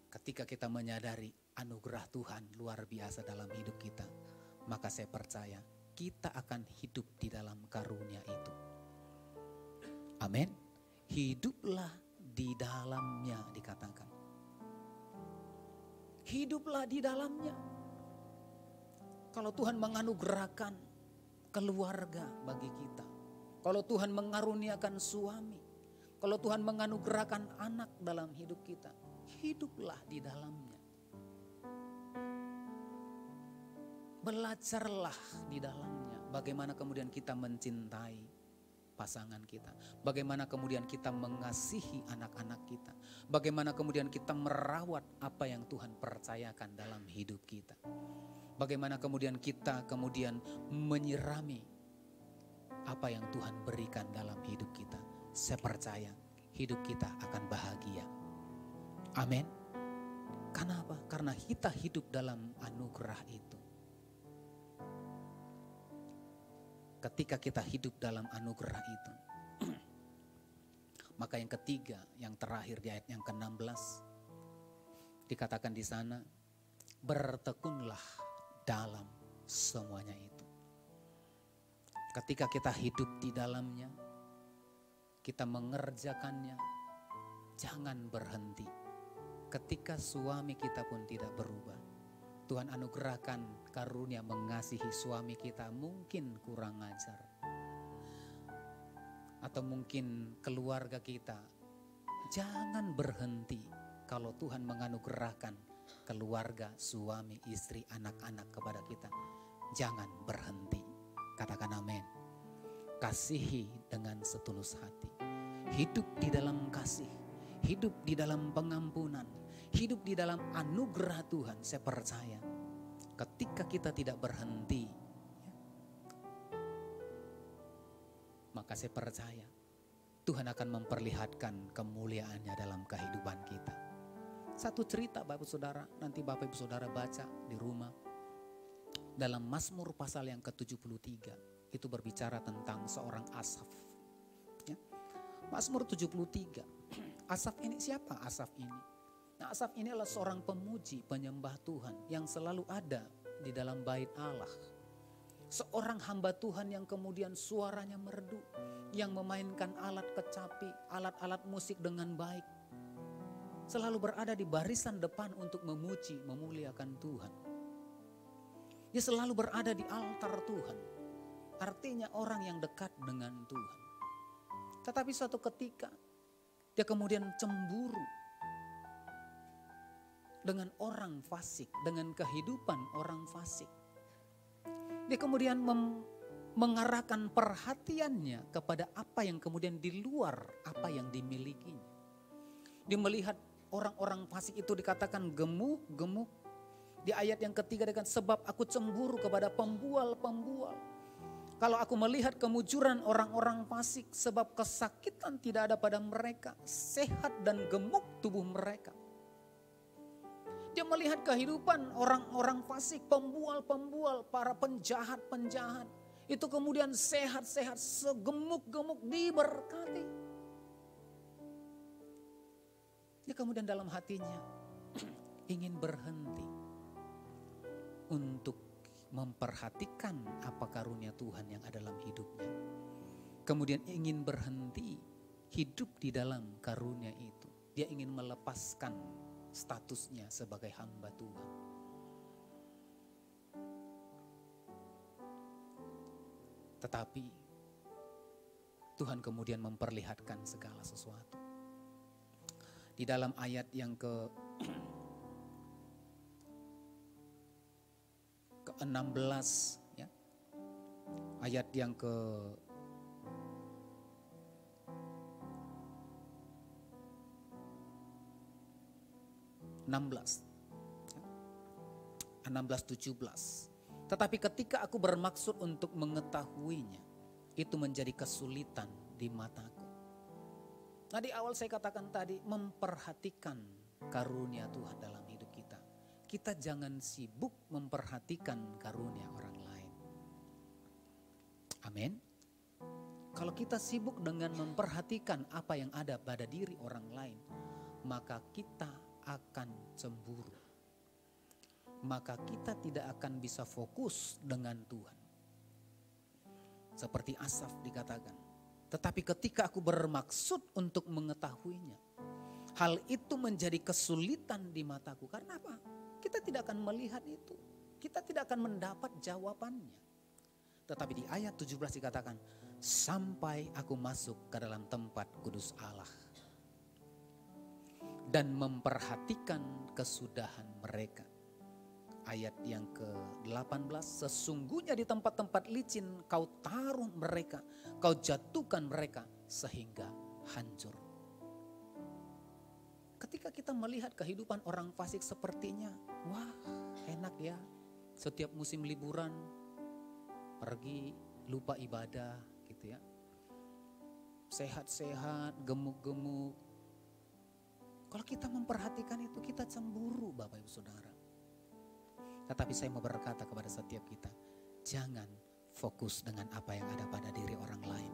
Ketika kita menyadari anugerah Tuhan luar biasa dalam hidup kita, maka saya percaya kita akan hidup di dalam karunia itu. Amin. Hiduplah di dalamnya dikatakan. Hiduplah di dalamnya. Kalau Tuhan menganugerahkan keluarga bagi kita, kalau Tuhan mengaruniakan suami, kalau Tuhan menganugerahkan anak dalam hidup kita, hiduplah di dalamnya. Belajarlah di dalamnya. Bagaimana kemudian kita mencintai pasangan kita. Bagaimana kemudian kita mengasihi anak-anak kita. Bagaimana kemudian kita merawat apa yang Tuhan percayakan dalam hidup kita. Bagaimana kemudian kita menyirami apa yang Tuhan berikan dalam hidup kita. Saya percaya hidup kita akan bahagia. Amin. Kenapa? Karena kita hidup dalam anugerah itu. Ketika kita hidup dalam anugerah itu, maka yang ketiga, yang terakhir di ayat yang ke-16, dikatakan di sana, bertekunlah dalam semuanya itu. Ketika kita hidup di dalamnya, kita mengerjakannya, jangan berhenti. Ketika suami kita pun tidak berubah, Tuhan anugerahkan karunia mengasihi suami kita, mungkin kurang ajar. Atau mungkin keluarga kita, jangan berhenti kalau Tuhan menganugerahkan keluarga, suami, istri, anak-anak kepada kita. Jangan berhenti, katakan amin. Kasihi dengan setulus hati, hidup di dalam kasih, hidup di dalam pengampunan, hidup di dalam anugerah Tuhan. Saya percaya ketika kita tidak berhenti, maka saya percaya Tuhan akan memperlihatkan kemuliaannya dalam kehidupan kita. Satu cerita Bapak Saudara, nanti Bapak Ibu Saudara baca di rumah. Dalam Mazmur pasal yang ke-73, itu berbicara tentang seorang Asaf. Ya. Mazmur 73, Asaf ini siapa Asaf ini? Nah, Asaf ini adalah seorang pemuji, penyembah Tuhan yang selalu ada di dalam bait Allah. Seorang hamba Tuhan yang kemudian suaranya merdu, yang memainkan alat kecapi, alat-alat musik dengan baik. Selalu berada di barisan depan untuk memuji, memuliakan Tuhan. Dia selalu berada di altar Tuhan. Artinya orang yang dekat dengan Tuhan. Tetapi suatu ketika dia kemudian cemburu dengan orang fasik, dengan kehidupan orang fasik. Dia kemudian mengarahkan perhatiannya kepada apa yang kemudian di luar apa yang dimilikinya. Dia melihat orang-orang fasik itu dikatakan gemuk-gemuk. Di ayat yang ketiga dikatakan, sebab aku cemburu kepada pembual-pembual. Kalau aku melihat kemujuran orang-orang fasik, sebab kesakitan tidak ada pada mereka, sehat dan gemuk tubuh mereka. Dia melihat kehidupan orang-orang fasik, pembual-pembual, para penjahat-penjahat. Itu kemudian sehat-sehat, segemuk-gemuk, diberkati. Dia kemudian dalam hatinya ingin berhenti untuk memperhatikan apa karunia Tuhan yang ada dalam hidupnya. Kemudian ingin berhenti hidup di dalam karunia itu. Dia ingin melepaskan statusnya sebagai hamba Tuhan. Tetapi Tuhan kemudian memperlihatkan segala sesuatu. Di dalam ayat yang ke-16 ya. Ayat yang ke-16 17. Tetapi ketika aku bermaksud untuk mengetahuinya, itu menjadi kesulitan di mataku. Nah, di awal saya katakan tadi, memperhatikan karunia Tuhan dalam hidup kita. Kita jangan sibuk memperhatikan karunia orang lain. Amin. Kalau kita sibuk dengan memperhatikan apa yang ada pada diri orang lain, maka kita akan cemburu. Maka kita tidak akan bisa fokus dengan Tuhan. Seperti Asaf dikatakan. Tetapi ketika aku bermaksud untuk mengetahuinya, hal itu menjadi kesulitan di mataku. Karena apa? Kita tidak akan melihat itu. Kita tidak akan mendapat jawabannya. Tetapi di ayat 17 dikatakan, sampai aku masuk ke dalam tempat kudus Allah dan memperhatikan kesudahan mereka. Ayat yang ke-18, sesungguhnya di tempat-tempat licin kau taruh mereka, kau jatuhkan mereka sehingga hancur. Ketika kita melihat kehidupan orang fasik sepertinya, wah enak ya, setiap musim liburan pergi lupa ibadah gitu ya. Sehat-sehat, gemuk-gemuk. Kalau kita memperhatikan itu, kita cemburu Bapak Ibu Saudara. Tetapi saya mau berkata kepada setiap kita, jangan fokus dengan apa yang ada pada diri orang lain.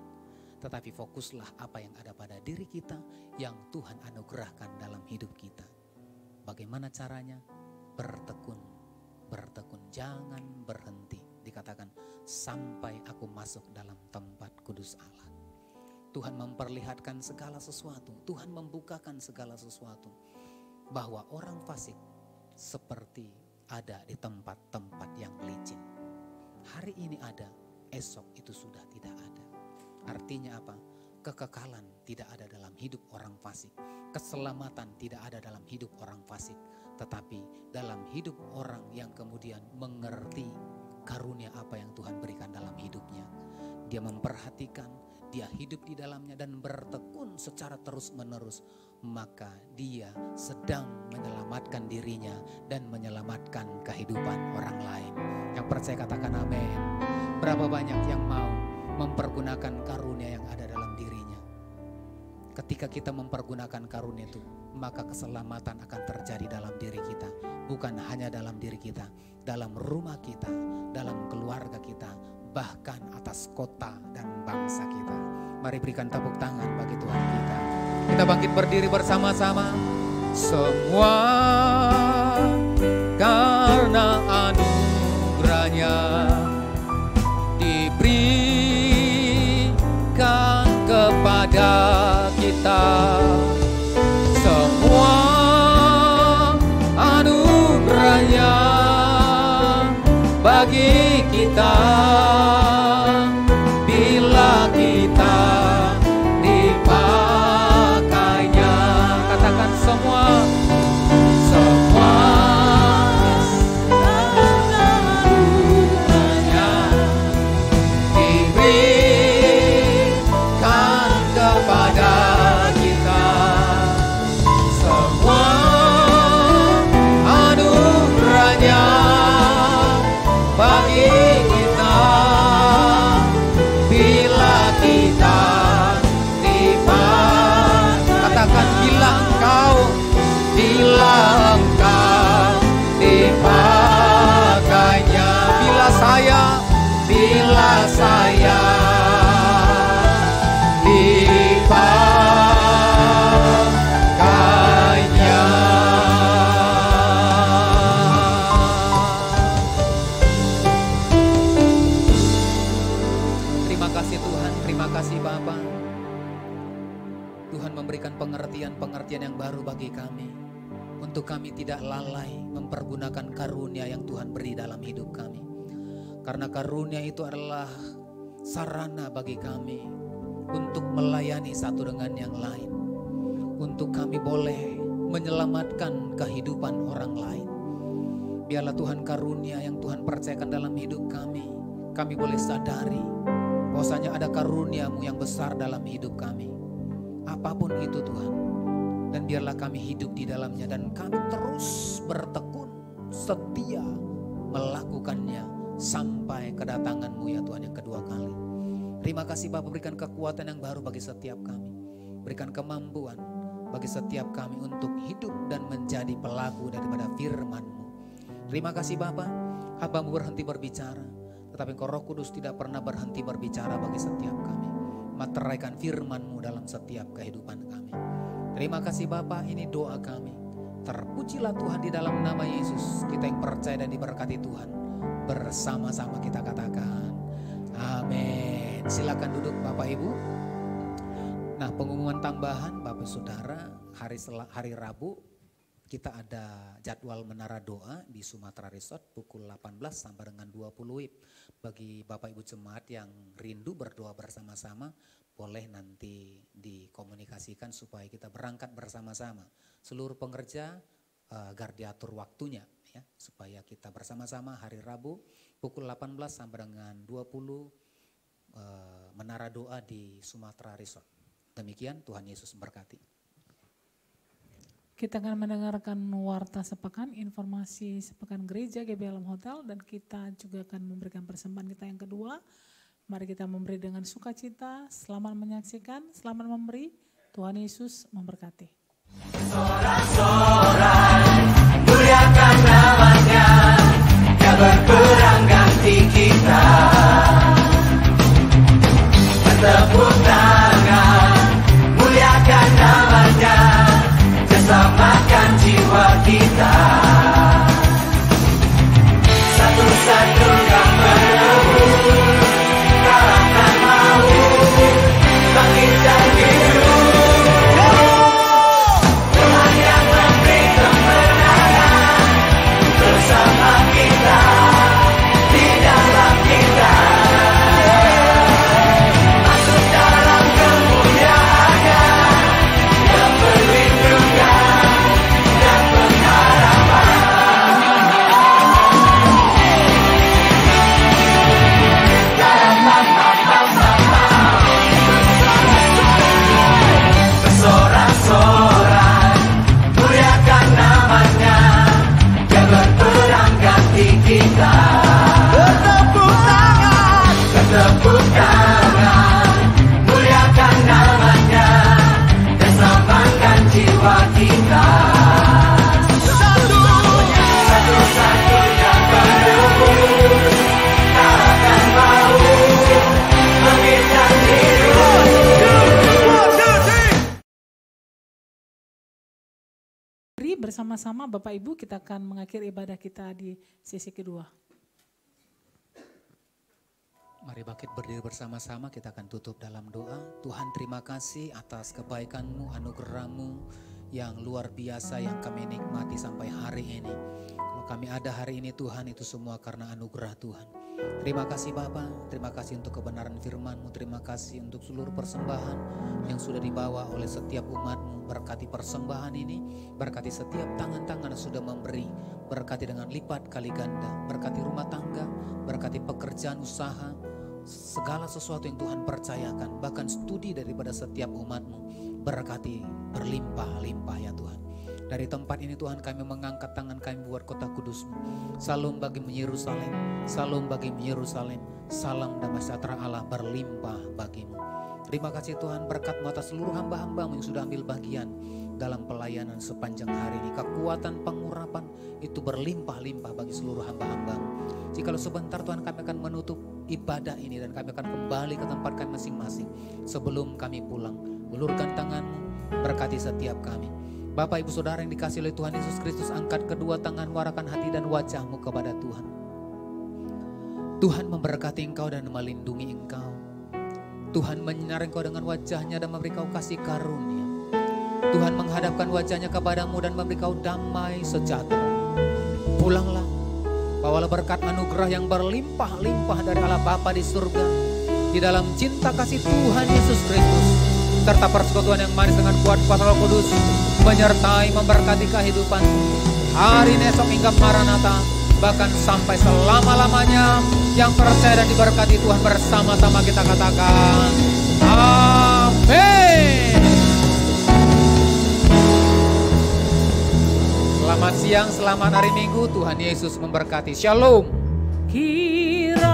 Tetapi fokuslah apa yang ada pada diri kita yang Tuhan anugerahkan dalam hidup kita. Bagaimana caranya? Bertekun, bertekun, jangan berhenti. Dikatakan, sampai aku masuk dalam tempat kudus Allah. Tuhan memperlihatkan segala sesuatu, Tuhan membukakan segala sesuatu. Bahwa orang fasik seperti ada di tempat-tempat yang licin. Hari ini ada, esok itu sudah tidak ada. Artinya apa? Kekekalan tidak ada dalam hidup orang fasik. Keselamatan tidak ada dalam hidup orang fasik. Tetapi dalam hidup orang yang kemudian mengerti karunia apa yang Tuhan berikan dalam hidupnya. Dia memperhatikan, dia hidup di dalamnya dan bertekun secara terus-menerus. Maka dia sedang menyelamatkan dirinya dan menyelamatkan kehidupan orang lain. Yang percaya katakan amin. Berapa banyak yang mau mempergunakan karunia yang ada dalam dirinya. Ketika kita mempergunakan karunia itu, maka keselamatan akan terjadi dalam diri kita. Bukan hanya dalam diri kita, dalam rumah kita, dalam keluarga kita, bahkan atas kota dan bangsa kita. Mari berikan tepuk tangan bagi Tuhan kita. Kita bangkit berdiri bersama-sama. Semua karena anugerahnya diberikan kepada kita. Semua anugerahnya bagi kita. Bila kita dipakainya, katakan semua anugerahnya diberikan kepada kita. Semua anugerahnya bagi kita. Bila kita katakan bila engkau dipakainya. Bila saya dipakainya. Terima kasih Tuhan, terima kasih Bapa. Tuhan memberikan pengertian yang baru bagi kami. Untuk kami tidak lalai mempergunakan karunia yang Tuhan beri dalam hidup kami. Karena karunia itu adalah sarana bagi kami untuk melayani satu dengan yang lain. untuk kami boleh menyelamatkan kehidupan orang lain. Biarlah Tuhan karunia yang Tuhan percayakan dalam hidup kami. Kami boleh sadari bahwasanya ada karunia-Mu yang besar dalam hidup kami. Apapun itu Tuhan. Dan biarlah kami hidup di dalamnya dan kami terus bertekun setia melakukannya sampai kedatangan-Mu ya Tuhan yang kedua kali. Terima kasih Bapa, berikan kekuatan yang baru bagi setiap kami. Berikan kemampuan bagi setiap kami untuk hidup dan menjadi pelaku daripada firman-Mu. Terima kasih Bapa, hamba-Mu berhenti berbicara, tetapi Engkau Roh Kudus tidak pernah berhenti berbicara bagi setiap kami. Materaikan firman-Mu dalam setiap kehidupan kami. Terima kasih Bapa, ini doa kami. Terpujilah Tuhan di dalam nama Yesus. Kita yang percaya dan diberkati Tuhan, bersama-sama kita katakan amin. Silakan duduk Bapak Ibu. Nah, pengumuman tambahan Bapak Saudara, hari Rabu kita ada jadwal menara doa di Sumatera Resort pukul 18 sampai dengan 20 WIB. Bagi Bapak Ibu jemaat yang rindu berdoa bersama-sama, boleh nanti dikomunikasikan supaya kita berangkat bersama-sama. Seluruh pengerja agar diatur waktunya ya, supaya kita bersama-sama hari Rabu pukul 18 sampai dengan 20 menara doa di Sumatera Resort. Demikian, Tuhan Yesus memberkati. Kita akan mendengarkan warta sepekan, informasi sepekan gereja GBLM Hotel, dan kita juga akan memberikan persembahan kita yang kedua. Mari kita memberi dengan sukacita. Selamat menyaksikan, selamat memberi. Tuhan Yesus memberkati. Sorak-sorai, muliakan namanya, Dia berperang ganti kita. Bertepuk tangan, muliakan namanya, Dia selamatkan jiwa kita. Satu-satunya penebus, kalahkan maut, bangkitkan hidup. Tuhan yang memberi kemenangan bersama kita, di dalam kita. Masuk dalam kemuliaannya, yang perlindungan dan pengharapan. Bersorak-sorai, muliakan namanya, Dia berperang ganti kita. Bertepuk tangan, muliakan namanya, Dia selamatkan jiwa kita. Satu-satunya penebus, kalahkan maut, bangkitkan hidup. Mari bersama-sama Bapak Ibu kita akan mengakhiri ibadah kita di sesi kedua. Mari bangkit berdiri bersama-sama, kita akan tutup dalam doa. Tuhan, terima kasih atas kebaikan-Mu, anugerah-Mu yang luar biasa yang kami nikmati sampai hari ini. Kalau kami ada hari ini Tuhan, itu semua karena anugerah Tuhan. Terima kasih Bapa, terima kasih untuk kebenaran firman-Mu, terima kasih untuk seluruh persembahan yang sudah dibawa oleh setiap umat-Mu. Berkati persembahan ini, berkati setiap tangan-tangan yang sudah memberi, berkati dengan lipat kali ganda, berkati rumah tangga, berkati pekerjaan usaha, segala sesuatu yang Tuhan percayakan, bahkan studi daripada setiap umat-Mu, berkati berlimpah-limpah ya Tuhan. Dari tempat ini Tuhan, kami mengangkat tangan kami buat kota kudus-Mu. Salam bagi Yerusalem, salam bagi Yerusalem, salam damai sejahtera Allah berlimpah bagimu. Terima kasih Tuhan, berkat atas seluruh hamba-hamba-Mu yang sudah ambil bagian dalam pelayanan sepanjang hari ini. Kekuatan pengurapan itu berlimpah-limpah bagi seluruh hamba-hamba-Mu. Jikalau sebentar Tuhan, kami akan menutup ibadah ini dan kami akan kembali ke tempat kami masing-masing. Sebelum kami pulang, ulurkan tangan-Mu, berkati setiap kami. Bapak Ibu Saudara yang dikasihi oleh Tuhan Yesus Kristus, angkat kedua tangan, warahkan hati dan wajah-Mu kepada Tuhan. Tuhan memberkati engkau dan melindungi engkau. Tuhan menyinari engkau dengan wajah-Nya dan memberi kau kasih karunia. Tuhan menghadapkan wajah-Nya kepadamu dan memberi kau damai sejahtera. Pulanglah, bawalah berkat anugerah yang berlimpah-limpah dari Allah Bapa di surga, di dalam cinta kasih Tuhan Yesus Kristus, serta persekutuan yang manis dengan kuat kuasa Roh Kudus menyertai memberkati kehidupan hari ini, esok hingga Maranatha, bahkan sampai selama-lamanya. Yang percaya dan diberkati Tuhan bersama-sama kita katakan amin. Selamat siang, selamat hari Minggu. Tuhan Yesus memberkati. Shalom. Kira